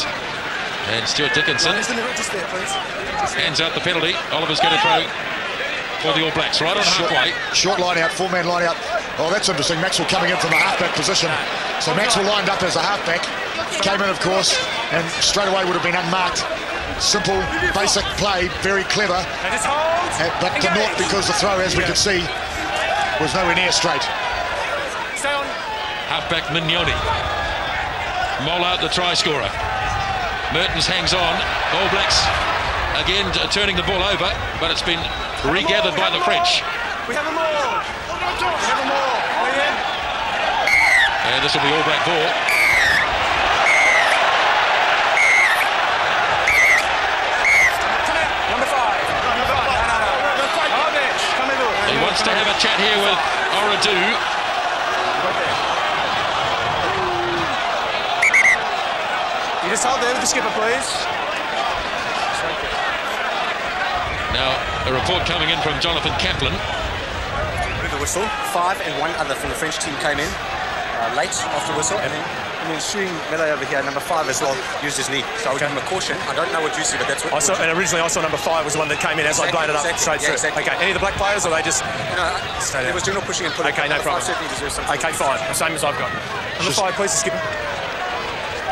And Stuart Dickinson hands out the penalty. Oliver's going to throw for the All Blacks, right on halfway. Short line out, four-man line out. Oh, that's interesting. Maxwell coming in from the halfback position. So Maxwell lined up as a halfback. Came in, of course, and straight away would have been unmarked. Simple, basic play, very clever. But to naught because the throw, as we could see, was nowhere near straight. Halfback Mignoni. Mollard, the try scorer. Mertens hangs on. All Blacks again turning the ball over, but it's been regathered by the French. We have them all. We have them all. And this will be All Black ball. Number 5. He wants to have a chat here with Oradou. You just hold there with the skipper, please. Now, a report coming in from Jonathan Kaplan. With the whistle, 5 and 1 other from the French team came in late after the whistle, and then ensuing melee over here, number 5 as well, used his knee. So I would give him a caution. I don't know what you see, but that's what I saw. And originally I saw number 5 was the one that came in as I blown it up straight through. Exactly. Okay, any of the black players, or they just... No, it was general pushing and pulling. Okay, no problem. Certainly deserves some. Okay, 5, same as I've got. Number 5, please, the skipper.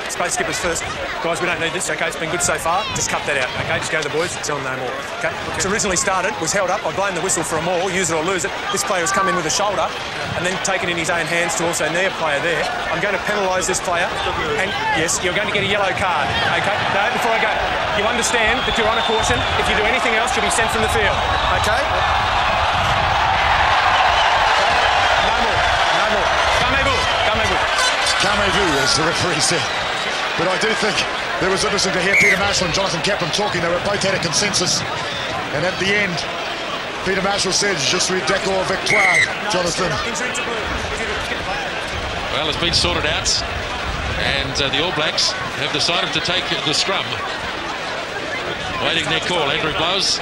Space skippers first. Guys, we don't need this, okay? It's been good so far. Just cut that out, okay? Just go to the boys, tell them no more, okay? It's originally started, was held up. I blamed the whistle for a maul, use it or lose it. This player has come in with a shoulder and then taken in his own hands to also knee a player there. I'm going to penalise this player. And yes, you're going to get a yellow card, okay? No, before I go, you understand that you're on a caution. If you do anything else, you'll be sent from the field, okay? No more, no more. Calmez-vous, calmez-vous. Calmez-vous, as the referee said. But I do think it was interesting to hear Peter Marshall and Jonathan Kaplan talking. They were both had a consensus. And at the end, Peter Marshall says, "Je suis d'accord, victoire," Jonathan. Well, it's been sorted out. And the All Blacks have decided to take the scrum. Waiting their call, Andrew Blows.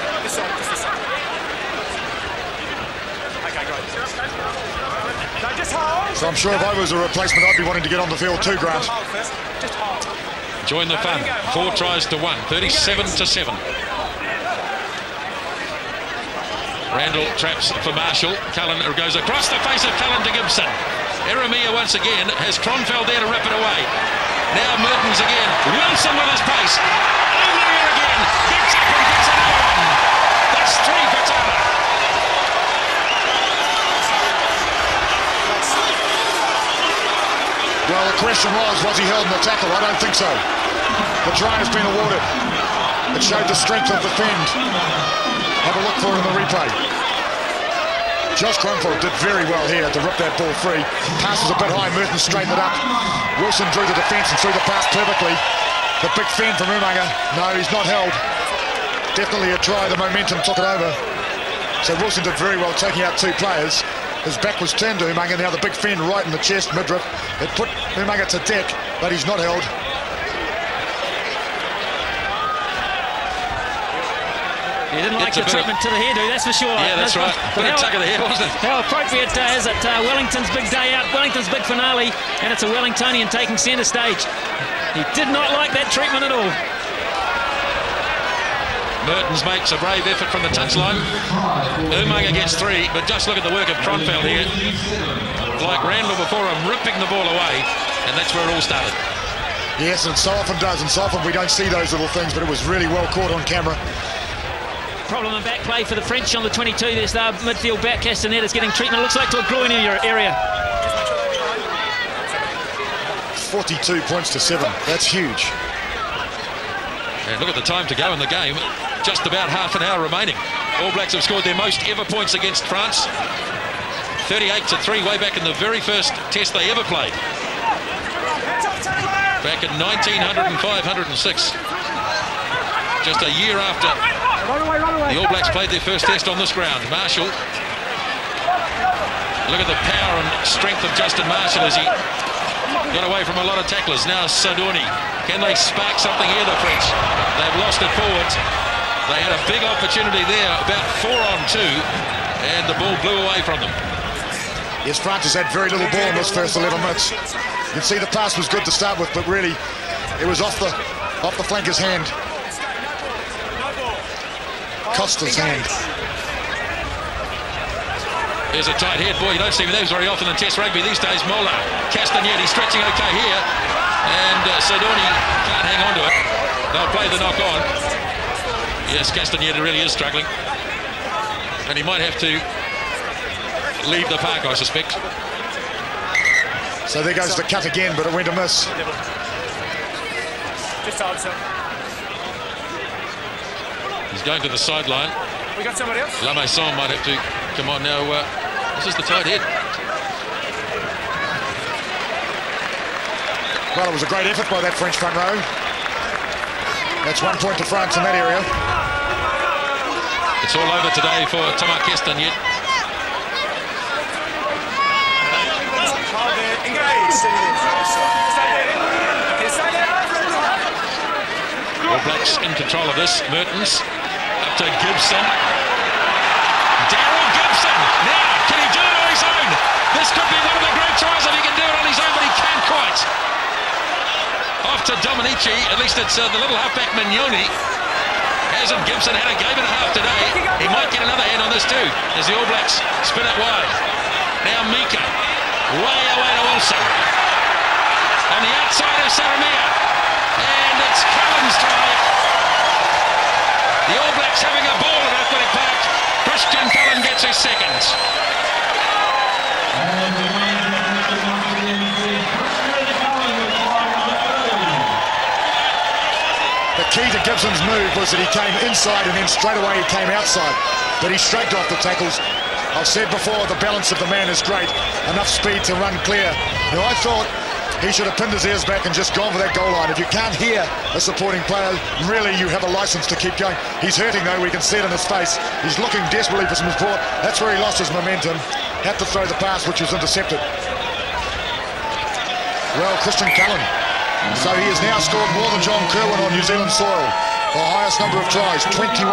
So I'm sure if I was a replacement, I'd be wanting to get on the field too, Grant. Join the fun. 4 tries to 1, 37-7. Randall traps for Marshall. Cullen goes across the face of Cullen to Gibson. Eremia once again has Kronfeld there to rip it away. Now Mertens again. Wilson with his pace. Eremia again. Gets up and gets another one. That's 3 for Taylor. Well, the question was he held in the tackle? I don't think so. The try has been awarded. It showed the strength of the fend. Have a look for it in the replay. Josh Kronfeld did very well here to rip that ball free. Passes a bit high, Mertens straightened it up. Wilson drew the defence and threw the pass perfectly. The big fend from Umaga. No, he's not held. Definitely a try, the momentum took it over. So Wilson did very well taking out 2 players. His back was turned to Umaga, now the big fend right in the chest, midriff. It put Umaga to deck, but he's not held. He didn't like the treatment to the hairdo, that's for sure. Yeah, that's right. Bit of tuck of the hair, wasn't it? How appropriate is it? Wellington's big day out, Wellington's big finale, and it's a Wellingtonian taking centre stage. He did not like that treatment at all. Mertens makes a brave effort from the touchline. Umaga gets 3, but just look at the work of Kronfeld here. Like Randall before him, ripping the ball away, and that's where it all started. Yes, and so often does, and so often we don't see those little things, but it was really well caught on camera. Problem in back play for the French on the 22. There's the midfield back. Castaneda's getting treatment. It looks like to a groin area. 42 points to 7. That's huge. And look at the time to go in the game. Just about half an hour remaining. All Blacks have scored their most ever points against France. 38-3 way back in the very first test they ever played. Back in 1905-106. Just a year after the All Blacks played their first test on this ground. Marshall Look at the power and strength of Justin Marshall as he got away from a lot of tacklers. Now Sadoni. Can they spark something here, the French? They've lost it forward. They had a big opportunity there, about 4-on-2, and the ball blew away from them. Yes, France has had very little ball in this first 11 minutes. You can see the pass was good to start with, but really it was off the flanker's hand. Costa's hand. There's a tight head. Boy, you don't see those very often in Test rugby these days. Mola, Castagnetti stretching okay here, and Sadoni can't hang on to it. They'll play the knock on. Yes, Castagnetti really is struggling, and he might have to leave the park, I suspect. So there goes the cut again, but it went a miss. Just hold, sir. He's going to the sideline. We got somebody else? La Maison might have to come on now. This is the tight head. Well, it was a great effort by that French front row. That's 1 point to France in that area. It's all over today for Thomas Castagnetti. Hold there. Engage. Stay there. Stay there. All Blacks in control of this. Mertens up to Gibson. Daryl Gibson. Now, can he do it on his own? This could be one of the great tries if he can do it on his own, but he can't quite. Off to Dominici. At least it's the little halfback Mignoni. Hasn't Gibson had a game and a half today? He might get another hand on this too, as the All Blacks spin it wide. Now Mika. Way away to Wilson. On the outside of Saramia. And it's Cullen's try. The All Blacks having a ball at Athletic Park. Christian Cullen gets his second. The key to Gibson's move was that he came inside and then straight away he came outside. But he shrugged off the tackles. I've said before, the balance of the man is great. Enough speed to run clear. Now, I thought he should have pinned his ears back and just gone for that goal line. If you can't hear a supporting player, really you have a license to keep going. He's hurting though, we can see it in his face. He's looking desperately for some support. That's where he lost his momentum. Had to throw the pass, which was intercepted. Well, Christian Cullen. So he has now scored more than John Kerwin on New Zealand soil. The highest number of tries, 21.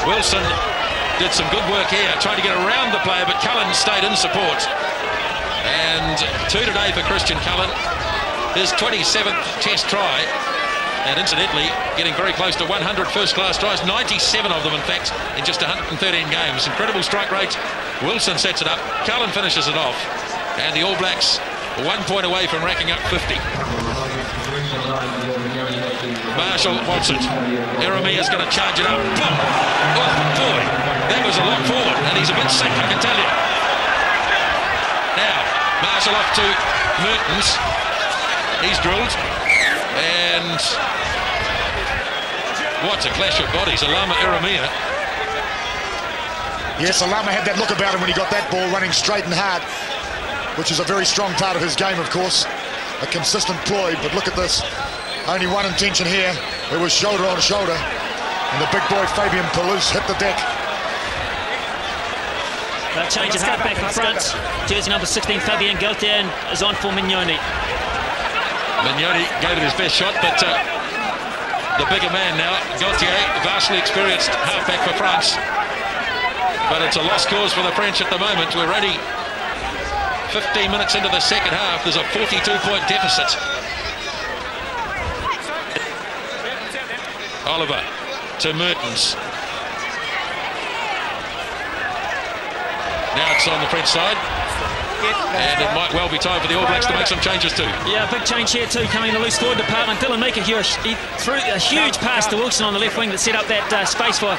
Wilson did some good work here, trying to get around the player, but Cullen stayed in support. And 2 today for Christian Cullen. His 27th Test try. And incidentally, getting very close to 100 first-class tries. 97 of them, in fact, in just 113 games. Incredible strike rate. Wilson sets it up. Cullen finishes it off. And the All Blacks 1 point away from racking up 50. Marshall wants it. Eremia's going to charge it up. Boom! Oh, boy. That was a lot forward. And he's a bit sick, I can tell you. Now, Marshall off to Mertens. He's drilled. And what a clash of bodies. Alama Eremia. Yes, Alama had that look about him when he got that ball running straight and hard, which is a very strong part of his game, of course. A consistent ploy, but look at this. Only one intention here. It was shoulder on shoulder. And the big boy Fabian Toulouse hit the deck. They'll change at half-back in front. Jersey number 16, Fabien Gaultier, is on for Mignoni. Mignoni gave it his best shot, but the bigger man now, Gaultier, vastly experienced half-back for France. But it's a lost cause for the French at the moment. We're only 15 minutes into the second half. There's a 42-point deficit. Oliver to Mertens. Now it's on the French side. And it might well be time for the All Blacks to make some changes too. Yeah, big change here too, coming in the loose forward department. Dylan Meeker here, he threw a huge pass to Wilson on the left wing that set up that space for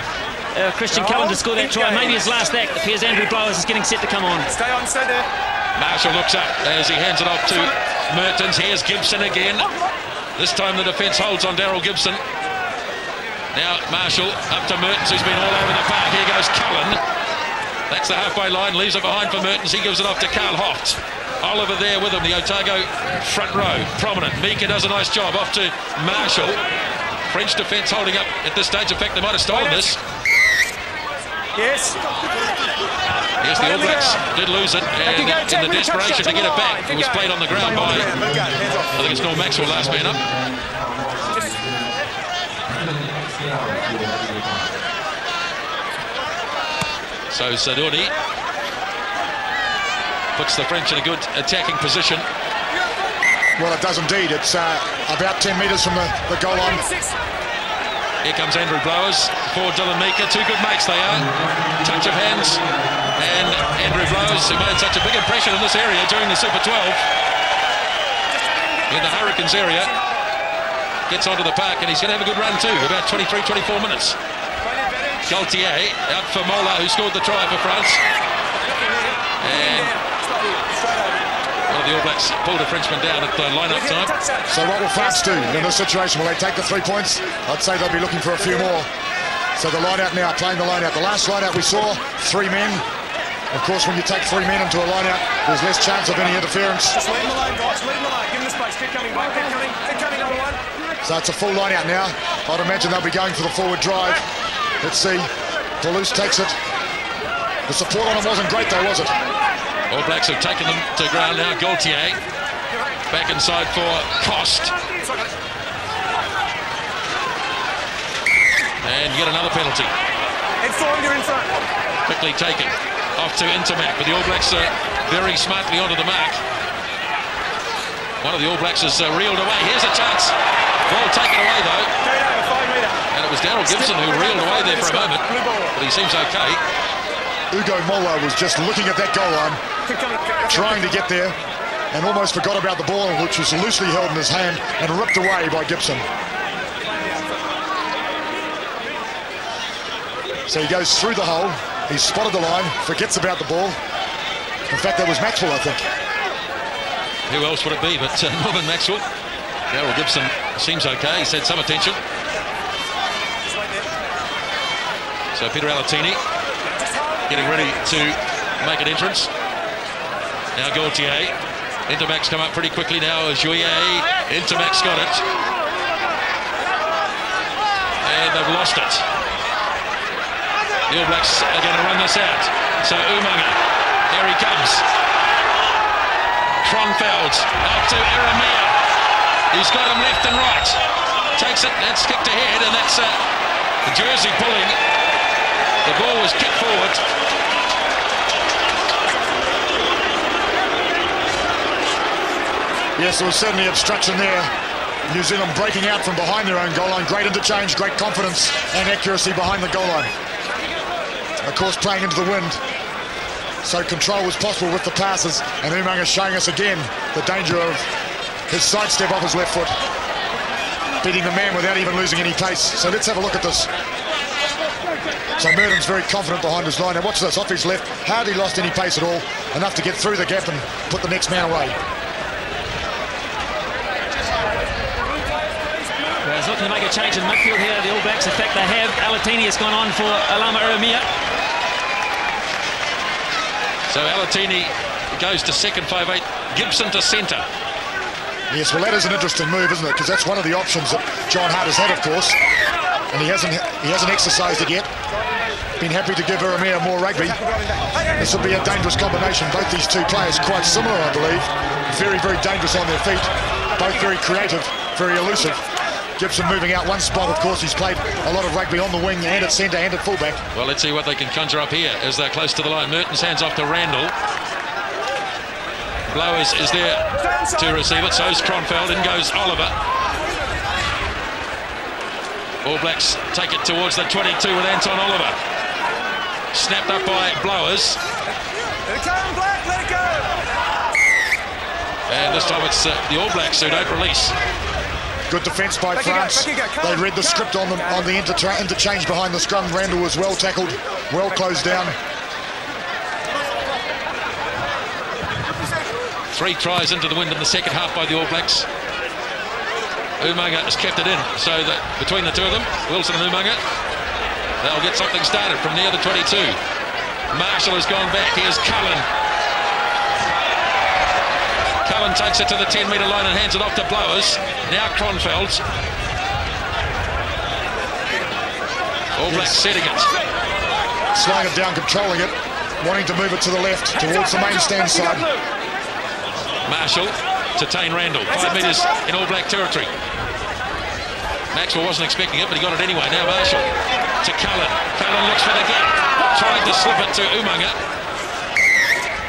Christian Cullen to score that try. Maybe his last act. It appears Andrew Blowers is getting set to come on. Stay on, stay there. Marshall looks up as he hands it off to Mertens. Here's Gibson again. This time the defence holds on Daryl Gibson. Now Marshall up to Mertens, who's been all over the park. Here goes Cullen. That's the halfway line, leaves it behind for Mertens. He gives it off to Carl Hoft. Oliver there with him, the Otago front row, prominent. Mika does a nice job, off to Marshall. French defence holding up at this stage. In fact, they might have stolen this. Yes. Yes, the All Blacks did lose it, and in the desperation to get it back, it was played on the ground by, I think it's Norm Maxwell, last man up. So Sadodi puts the French in a good attacking position. Well, it does indeed. It's about 10 metres from the goal line. Here comes Andrew Blowers for Dylan Meeker. Two good mates they are. Touch of hands. And Andrew Blowers, who made such a big impression in this area during the Super 12, in the Hurricanes area, gets onto the park, and he's going to have a good run too, about 23, 24 minutes. Gaultier out for Mola, who scored the try for France. And one of the All Blacks pulled a Frenchman down at line-up time. So what will France do in this situation? Will they take the 3 points? I'd say they'll be looking for a few more. So the line-out now, playing the line-out. The last line-out we saw, 3 men. Of course, when you take 3 men into a line-out, there's less chance of any interference. Just leave them alone, guys. Leave them alone. Give them the space. Keep coming, Blake. Keep coming. Keep coming, number 1. So it's a full line-out now. I'd imagine they'll be going for the forward drive. Let's see. Toulouse takes it. The support on him wasn't great though, was it? All Blacks have taken them to ground now. Gaultier back inside for Cost. And yet another penalty. Inform, you're in front. Quickly taken. Off to Intermac, but the All Blacks are very smartly onto the mark. One of the All Blacks is reeled away. Here's a chance. Ball taken away though. And it was Daryl Gibson who reeled away there for a moment, but he seems okay. Ugo Mola was just looking at that goal line, trying to get there, and almost forgot about the ball, which was loosely held in his hand and ripped away by Gibson. So he goes through the hole, he's spotted the line, forgets about the ball. In fact, that was Maxwell, I think. Who else would it be but Norman Maxwell? Daryl Gibson seems okay, he's had some attention. So Peter Alatini getting ready to make an entrance. Now Gaultier. Intermac's come up pretty quickly now as Juillet. Intermac's got it. And they've lost it. The All Blacks are going to run this out. So Umaga, here he comes. Kronfeld out to Eremia. He's got him left and right. Takes it, that's kicked ahead, and that's the jersey pulling. The ball was kicked forward. Yes, there was certainly obstruction there. New Zealand breaking out from behind their own goal line. Great interchange, great confidence and accuracy behind the goal line. Of course, playing into the wind. So control was possible with the passes. And Umaga showing us again the danger of his sidestep off his left foot. Beating the man without even losing any pace. So let's have a look at this. So Merton's very confident behind his line. Now watch this, off his left, hardly lost any pace at all. Enough to get through the gap and put the next man away. He's looking to make a change in midfield here, the All Blacks. In fact, they have. Alatini has gone on for Alama Eremia. So Alatini goes to second 5'8", Gibson to centre. Yes, well that is an interesting move, isn't it? Because that's one of the options that John Hart has had, of course. And he hasn't exercised it yet. Been happy to give Eremia more rugby. This will be a dangerous combination. Both these two players quite similar, I believe. Very, very dangerous on their feet. Both very creative, very elusive. Gibson moving out one spot, of course. He's played a lot of rugby on the wing and at centre and at fullback. Well, let's see what they can conjure up here as they're close to the line. Mertens hands off to Randall. Blowers is there to receive it. So's Kronfeld. In goes Oliver. All Blacks take it towards the 22 with Anton Oliver. Snapped up by Blowers. Let it go, Black, let it go. And this time it's the All Blacks who don't release. Good defence by France. They read the script on the interchange behind the scrum. Randall was well tackled, well closed down. 3 tries into the wind in the second half by the All Blacks. Umaga has kept it in, so that between the two of them, Wilson and Umaga, they'll get something started from near the 22. Marshall has gone back. Here's Cullen. Cullen takes it to the 10-metre line and hands it off to Blowers. Now Kronfeld. All Blacks setting it. Slowing it down, controlling it. wanting to move it to the left, towards the main stand side. Marshall to Tane Randall, 5 metres in All Black territory. Maxwell wasn't expecting it, but he got it anyway. Now Marshall to Cullen. Cullen looks for the gap. Tried to slip it to Umaga.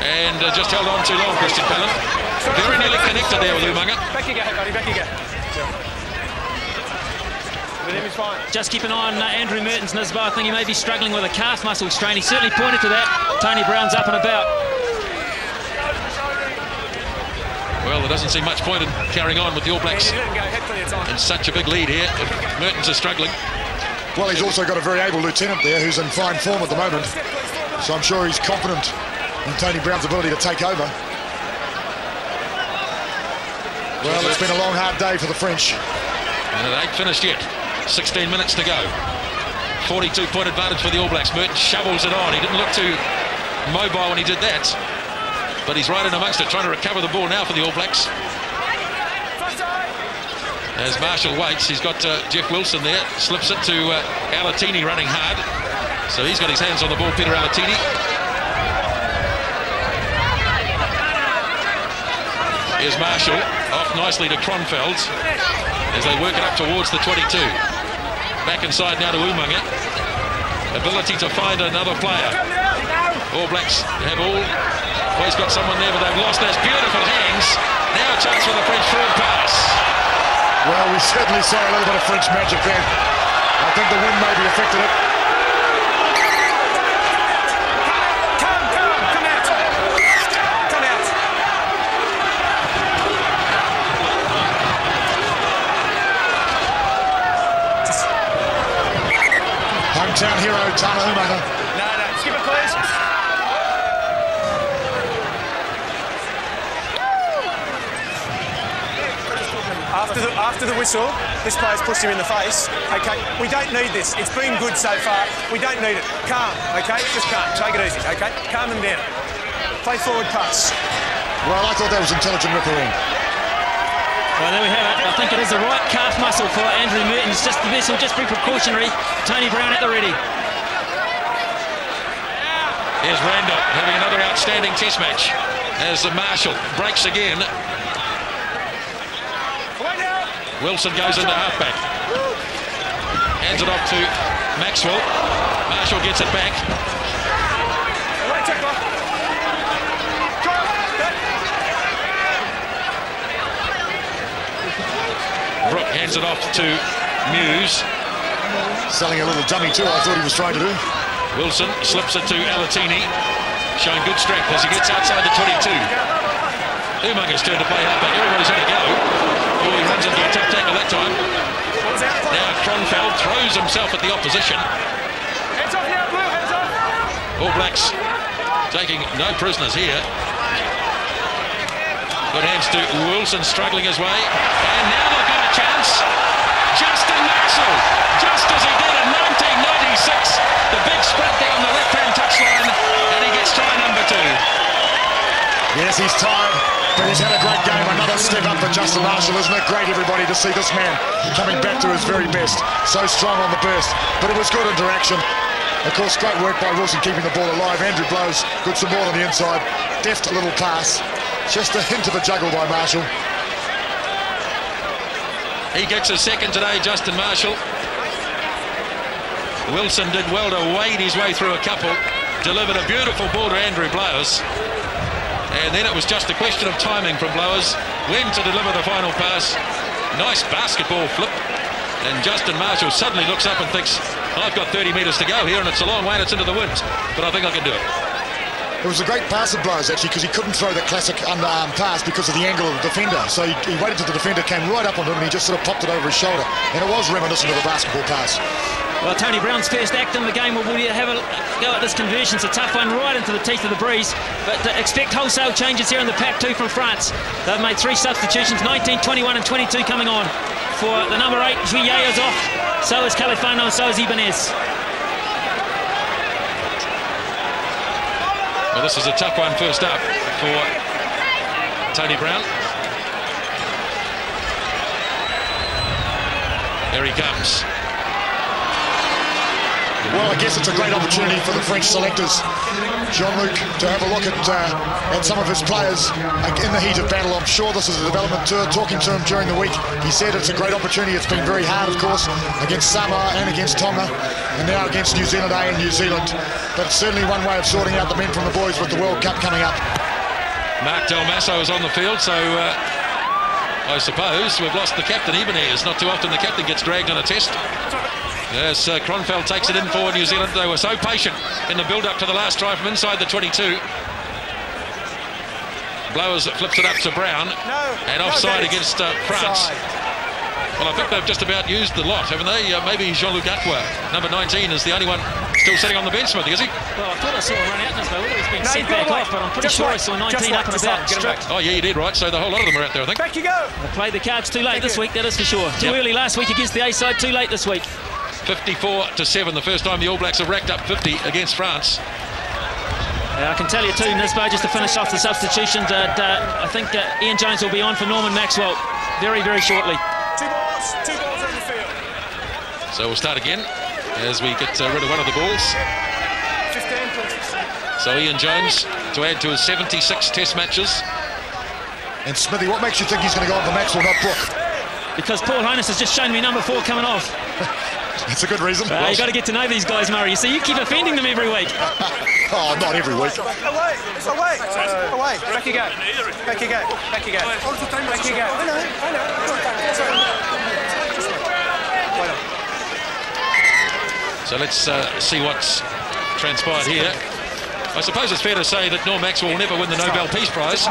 And just held on too long, Christian Cullen. Very nearly connected there with Umaga. Back you go, buddy, back you go. With him, he's fine. Just keep an eye on Andrew Merton's Nisbo. I think he may be struggling with a calf muscle strain. He certainly pointed to that. Tony Brown's up and about. Well, there doesn't seem much point in carrying on with the All Blacks in such a big lead here. Mertens are struggling. Well, he's also got a very able lieutenant there who's in fine form at the moment. So I'm sure he's confident in Tony Brown's ability to take over. Well, it's been a long, hard day for the French. And it ain't finished yet. 16 minutes to go. 42-point advantage for the All Blacks. Mertens shovels it on. He didn't look too mobile when he did that. But he's right in amongst it, trying to recover the ball now for the All Blacks. As Marshall waits, he's got Jeff Wilson there. Slips it to Alatini running hard. So he's got his hands on the ball, Peter Alatini. Here's Marshall, off nicely to Kronfeld as they work it up towards the 22. Back inside now to Umaga. Ability to find another player. All Blacks have always got someone there, but they've lost those beautiful hands. Now a chance for the French forward pass. Well, we certainly saw a little bit of French magic there. I think the wind maybe affected it. Come out. Come out. Hometown hero, Tana Umaga. No, skip it, please. After the whistle, this player's pushed him in the face. Okay, we don't need this. It's been good so far. We don't need it. Calm, okay? Just calm. Take it easy, okay? Calm them down. Play forward pass. Well, I thought that was intelligent refereeing. Well, there we have it. I think it is the right calf muscle for Andrew Mertens. Just this will just be precautionary. Tony Brown at the ready. Here's Randall having another outstanding test match as Marshall breaks again. Wilson goes into halfback. Hands it off to Maxwell. Marshall gets it back. Brooke hands it off to Muse. Selling a little dummy too, I thought he was trying to do. Wilson slips it to Alatini, showing good strength as he gets outside the 22. Umaga's turn to play halfback. Everybody's had a go. Oh, he runs into a tough tackle that time. Now Kronfeld throws himself at the opposition. Hands off now, Blue, hands off. All Blacks taking no prisoners here. Good hands to Wilson, struggling his way. And now they've got a chance. Justin Marshall, just as he did in 1996. The big sprint down the left-hand touchline, and he gets try number 2. Yes, he's tired, but he's had a great game. Another step up for Justin Marshall. Isn't it great, everybody, to see this man coming back to his very best. So strong on the burst, but it was good interaction. Of course, great work by Wilson keeping the ball alive. Andrew blows good some ball on the inside. Deft little pass. Just a hint of a juggle by Marshall. He gets a second today, Justin Marshall. Wilson did well to wade his way through a couple. Delivered a beautiful ball to Andrew Blowers. And then it was just a question of timing from Blowers, when to deliver the final pass. Nice basketball flip. And Justin Marshall suddenly looks up and thinks, I've got 30 metres to go here and it's a long way and it's into the wind. But I think I can do it. It was a great pass of Blowers, actually, because he couldn't throw the classic underarm pass because of the angle of the defender. So he waited till the defender came right up on him and he just sort of popped it over his shoulder. And it was reminiscent of a basketball pass. Well, Tony Brown's first act in the game will be to have a go at this conversion. It's a tough one right into the teeth of the breeze. But expect wholesale changes here in the pack 2 from France. They've made 3 substitutions, 19, 21 and 22 coming on. For the number 8, Juillet is off. So is Califano and so is Ibanez. Well, this is a tough one first up for Tony Brown. There he comes. Well, I guess it's a great opportunity for the French selectors, Jean-Luc, to have a look at some of his players in the heat of battle. I'm sure this is a development tour. Talking to him during the week, he said it's a great opportunity. It's been very hard, of course, against Samoa and against Tonga, and now against New Zealand A and New Zealand. But it's certainly one way of sorting out the men from the boys with the World Cup coming up. Mark Del Masso is on the field, so I suppose we've lost the captain even here. It's not too often the captain gets dragged on a test. As Kronfeld takes it in for New Zealand. They were so patient in the build-up to the last try from inside the 22. Blowers flips it up to Brown, and offside against France. Well, I think they've just about used the lot, haven't they? Maybe Jean-Luc Atwa, number 19, is the only one still sitting on the bench, Smithy, is he? Well, I thought I saw him run out in this, though. He's been sent back off, but I'm pretty sure I saw 19 up and about. Oh, yeah, you did, right. So the whole lot of them are out there, I think. Back you go. They played the cards too late this week, that is for sure. Too early last week against the A side, too late this week. 54-7, the first time the All Blacks have racked up 50 against France. I can tell you too, Nisbo, just to finish off the substitutions, that I think Ian Jones will be on for Norman Maxwell very, very shortly. Two balls on the field. So we'll start again as we get rid of one of the balls. 15, please. So Ian Jones to add to his 76 test matches. And Smithy, what makes you think he's going to go on for Maxwell, not Brook? Because Paul Honus has just shown me number 4 coming off. That's a good reason. You've got to get to know these guys, Murray. You see, you keep offending them every week. Oh, not every week. Away. Back you go. Back you go. Back you go. Back you go. I know. So let's see what's transpired here. I suppose it's fair to say that Norm Maxwell will never win the Nobel Peace Prize.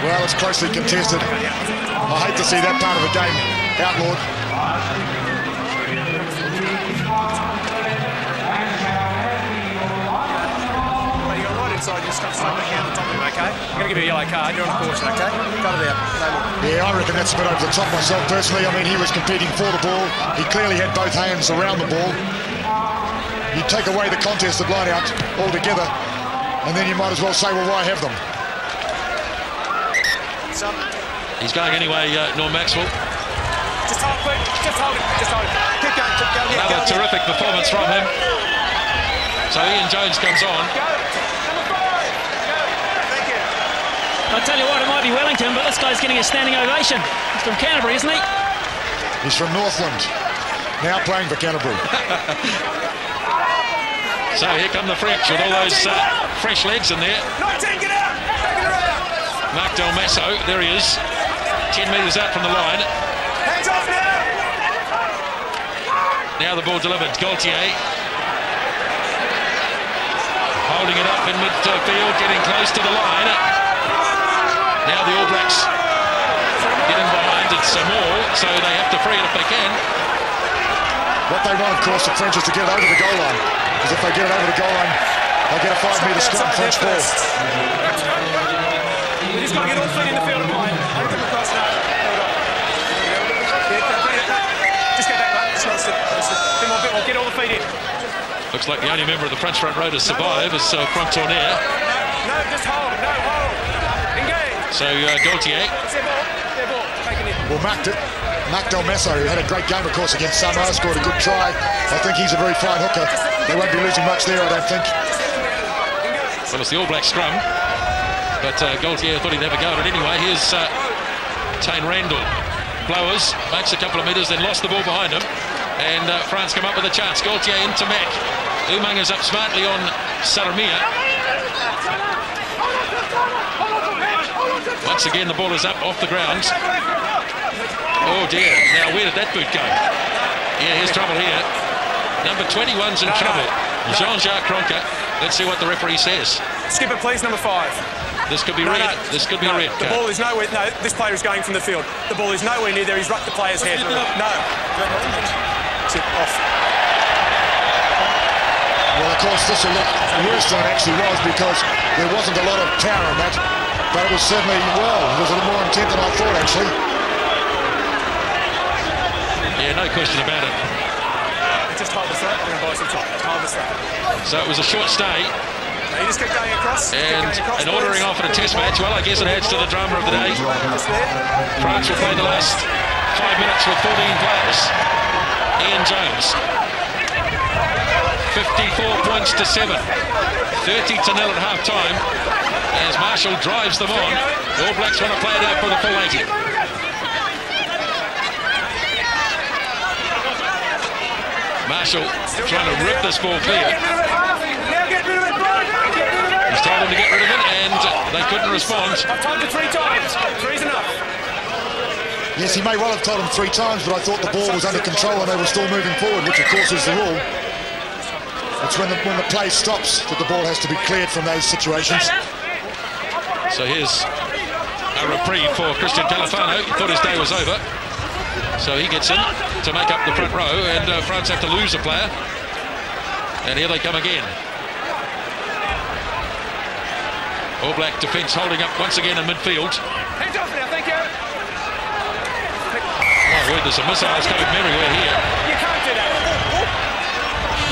Well, it's closely contested. I hate to see that part of the game outlawed. Well, you got right inside your stuff, so back out the top of him, okay? I'm going to give you a yellow card. You're on a caution, okay? Got it out. No more. Yeah, I reckon that's a bit over the top myself personally. I mean, he was competing for the ball. He clearly had both hands around the ball. You take away the contested line out altogether, and then you might as well say, well, why have them? He's going anyway, Norm Maxwell. Just hold it, just hold it, just hold it. Keep going, keep going. Another terrific performance from him. So Ian Jones comes on. Go. Number 5. Go. Thank you. I'll tell you what, it might be Wellington, but this guy's getting a standing ovation. He's from Canterbury, isn't he? He's from Northland, now playing for Canterbury. So here come the French with all those fresh legs in there. 19, get out. Back in the row. Mark Del Masso, there he is. 10 metres out from the line. Hands off now. Now the ball delivered. Gaultier holding it up in midfield, getting close to the line. Now the All Blacks getting behind it some more, so they have to free it if they can. What they want, of course, the French is to get it over the goal line. Because if they get it over the goal line, they get a 5-metre scrum French ball. You just got to get all feet in the field and play. Don't come across now. Hold on. Just get back, mate. Bit more. Get all the feet in. Looks like the only member of the French front row to survive is Franck Tournaire. No, just hold. No, hold. Engage. So Gaultier. It's their ball. Their ball. Take it in. Well, Mark Del Masso, who had a great game, of course, against Samoa, scored a good try. I think he's a very fine hooker. They won't be losing much there, I don't think. Well, it's the All Black scrum. But Gaultier thought he'd never go at it anyway. Here's Tane Randall. Blowers, makes a couple of metres, then lost the ball behind him. And France come up with a chance. Gaultier into Mack. Umang is up smartly on Saramia. Once again, the ball is up off the ground. Oh dear, now where did that boot go? Yeah, here's trouble here. Number 21's in trouble. Jean-Jacques Cronka. Let's see what the referee says. Skip it, please, number 5. This could be red. This could be a red The card. ball is nowhere. No, this player is going from the field. The ball is nowhere near there. He's rucked the player's head. No. Tip off. Well, of course, this will look worse than it actually was because there wasn't a lot of power on that. But it was certainly, well, it was a little more intent than I thought, actually. Yeah, no question about it. Just hold the throat. I'm going to buy some time. Hold the throat. So it was a short stay. You just keep going across. And ordering off in a test match, well, I guess it adds to the drama of the day. France will play the last 5 minutes with 14 players. Ian Jones. 54 points to 7. 30-0 at half-time as Marshall drives them on. The All Blacks want to play it out for the full 80. Marshall trying to rip this ball clear. He's told them to get rid of it, and they couldn't respond. I've told you 3 times. 3's enough. Yes, he may well have told him 3 times, but I thought the ball was under control and they were still moving forward, which of course is the rule. It's when the play stops that the ball has to be cleared from those situations. So here's a reprieve for Christian Califano. He thought his day was over. So he gets in to make up the front row, and France have to lose a player. And here they come again. All Black defence holding up once again in midfield. Hands off now, thank you. My word, there's some missiles coming everywhere here. You can't do that.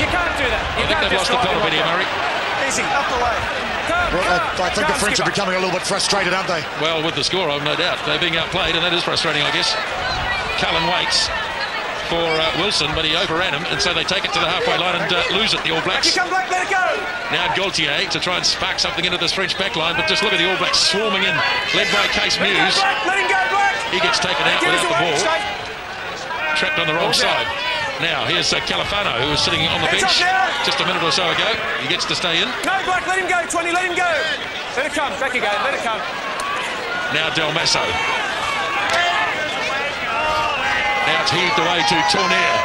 You can't do that. I think they've lost the plot a bit here, Murray. Easy, up the way. Well, I think the French are becoming a little bit frustrated, aren't they? Well, with the score, I've no doubt. They're being outplayed, and that is frustrating, I guess. Cullen waits for Wilson, but he overran him, and so they take it to the halfway line and lose it, the All Blacks. Come back, let it go. Now Gaultier to try and spark something into this French back line, but just look at the All Blacks swarming in, led by Case Muse. Let him go, Black. He gets taken out without the ball. Trapped on the wrong side. Now here's Califano, who was sitting on the bench just a minute or so ago. He gets to stay in. No, Black, let him go, 20, let him go. Let it come, back you go, let it come. Now Del Masso. Now it's heaved away to Tournaire.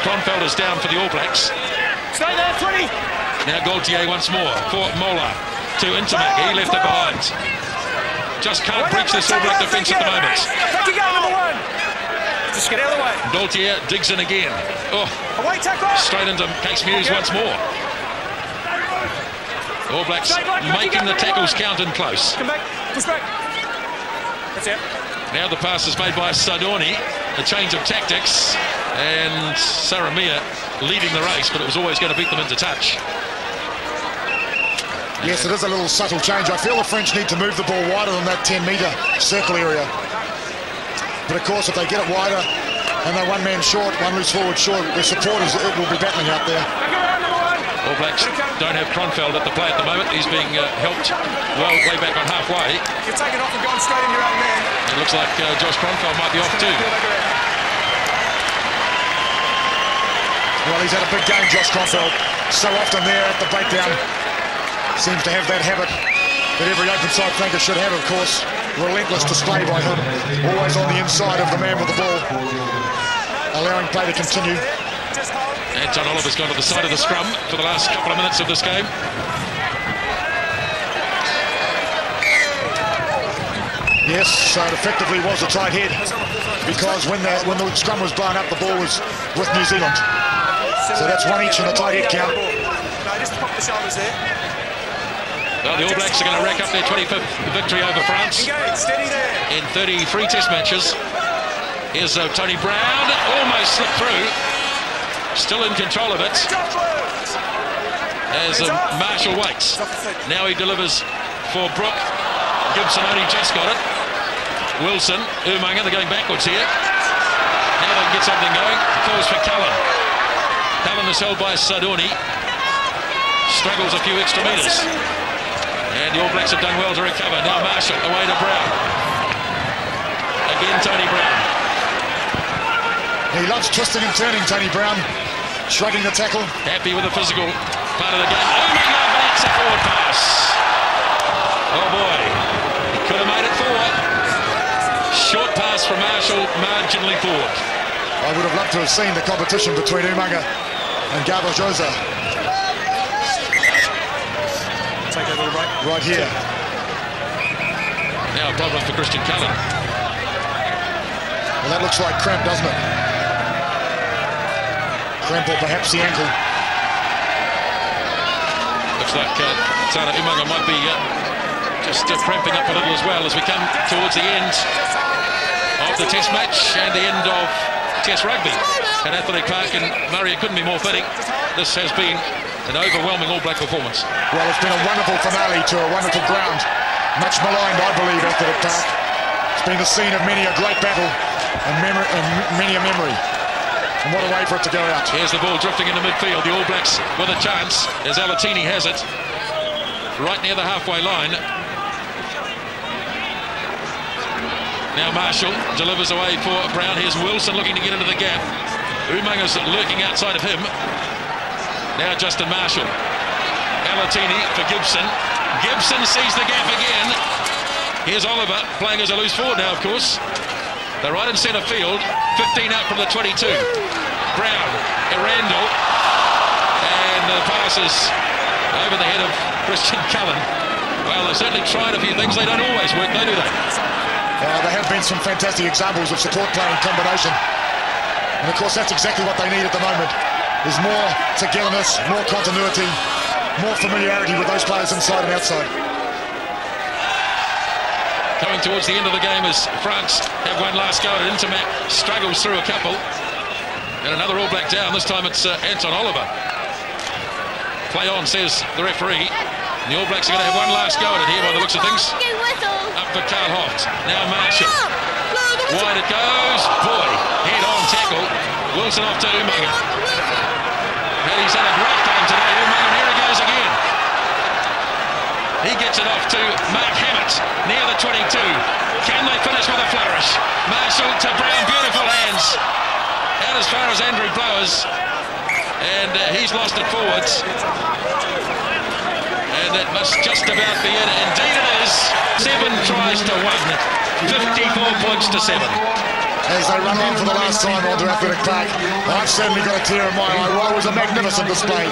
Kronfelder's down for the All Blacks. Stay there, 20. Now Gaultier once more for Mola to Intermac. He left it behind. Just can't breach this All Black defence at the moment. Back you go, number 1. Just get out of the way. Gaultier digs in again. Oh, away tackle. Straight into Case Muse once more. All Blacks making the tackles count in close. Come back, push back. That's it. Now the pass is made by Stadoni. A change of tactics, and Saramia leading the race, but it was always going to beat them into touch. Yes, it is a little subtle change. I feel the French need to move the ball wider than that 10-metre circle area. But of course, if they get it wider and they're one man short, one loose forward short, their supporters will be battling out there. All Blacks don't have Kronfeld at the play at the moment. He's being helped well way back on halfway. You've taken off and gone straight in your own man. It looks like Josh Kronfeld might be off too. Well, he's had a big game, Josh Kronfeld. So often there at the breakdown. Seems to have that habit that every open side flanker should have, of course. Relentless display by him. Always on the inside of the man with the ball. Allowing play to continue. Anton Oliver's gone to the side of the scrum for the last couple of minutes of this game. Yes, so it effectively was a tight head, because when the scrum was blown up, the ball was with New Zealand. So that's 1 each in a tight head count. No, just pop the shoulders there. Well, the All Blacks are going to rack up their 25th victory over France in 33 test matches. Here's Tony Brown, almost slipped through, still in control of it. As Marshall waits. Now he delivers for Brooke. Gibson only just got it. Wilson, Umaga, they're going backwards here. Now they can get something going. Falls for Cullen. Cullen is held by Stadoni. Struggles a few extra metres. And the All Blacks have done well to recover. Now Marshall away to Brown. Again Tony Brown. He loves twisting and turning, Tony Brown. Shrugging the tackle. Happy with the physical part of the game. Umaga makes a forward pass. Oh boy. He could have made it 4. Short pass from Marshall, marginally forward. I would have loved to have seen the competition between Umaga and Garbajosa. Take a little break. Right here. Now a problem for Christian Cullen. Well, that looks like cramp, doesn't it? Cramp or perhaps the ankle. Looks like Tana Umaga might be just cramping up a little as well as we come towards the end of the test match and the end of test rugby at Athletic Park in Murray. It couldn't be more fitting. This has been an overwhelming All Black performance. Well, it's been a wonderful finale to a wonderful ground. Much maligned, I believe, Athletic Park. It's been the scene of many a great battle. and many a memory. And what a way for it to go out. Here's the ball drifting into midfield. The All Blacks with a chance as Alatini has it. Right near the halfway line. Now Marshall delivers away for Brown. Here's Wilson looking to get into the gap. Umanga's lurking outside of him. Now Justin Marshall. Alatini for Gibson. Gibson sees the gap again. Here's Oliver playing as a loose forward now, of course. They're right in centre field. 15 out from the 22. Brown, Randall. And the pass is over the head of Christian Cullen. Well, they've certainly tried a few things. They don't always work, though, do they? There have been some fantastic examples of support playing combination. And of course, that's exactly what they need at the moment. Is more togetherness, more continuity, more familiarity with those players inside and outside. Coming towards the end of the game as France have one last go at it. Intermac struggles through a couple. And another All Black down. This time it's Anton Oliver. Play on, says the referee. And the All Blacks are going to have one last go at it here by the looks of things. Up for Carl Hoft. Now Marshall. Wide it goes. Boy, head-on tackle. Wilson off to Umaga. And he's had a great game today, Umaga. Here he goes again. He gets it off to Mark Hammett near the 22. Can they finish with a flourish? Marshall to Brown, beautiful hands. Out as far as Andrew Blowers. And he's lost it forwards. And that must just about be it. Indeed it is. 7 tries to 1. 54 points to 7. As they run on for the last time onto Athletic Park, I've certainly got a tear in my eye. Well, it was a magnificent display.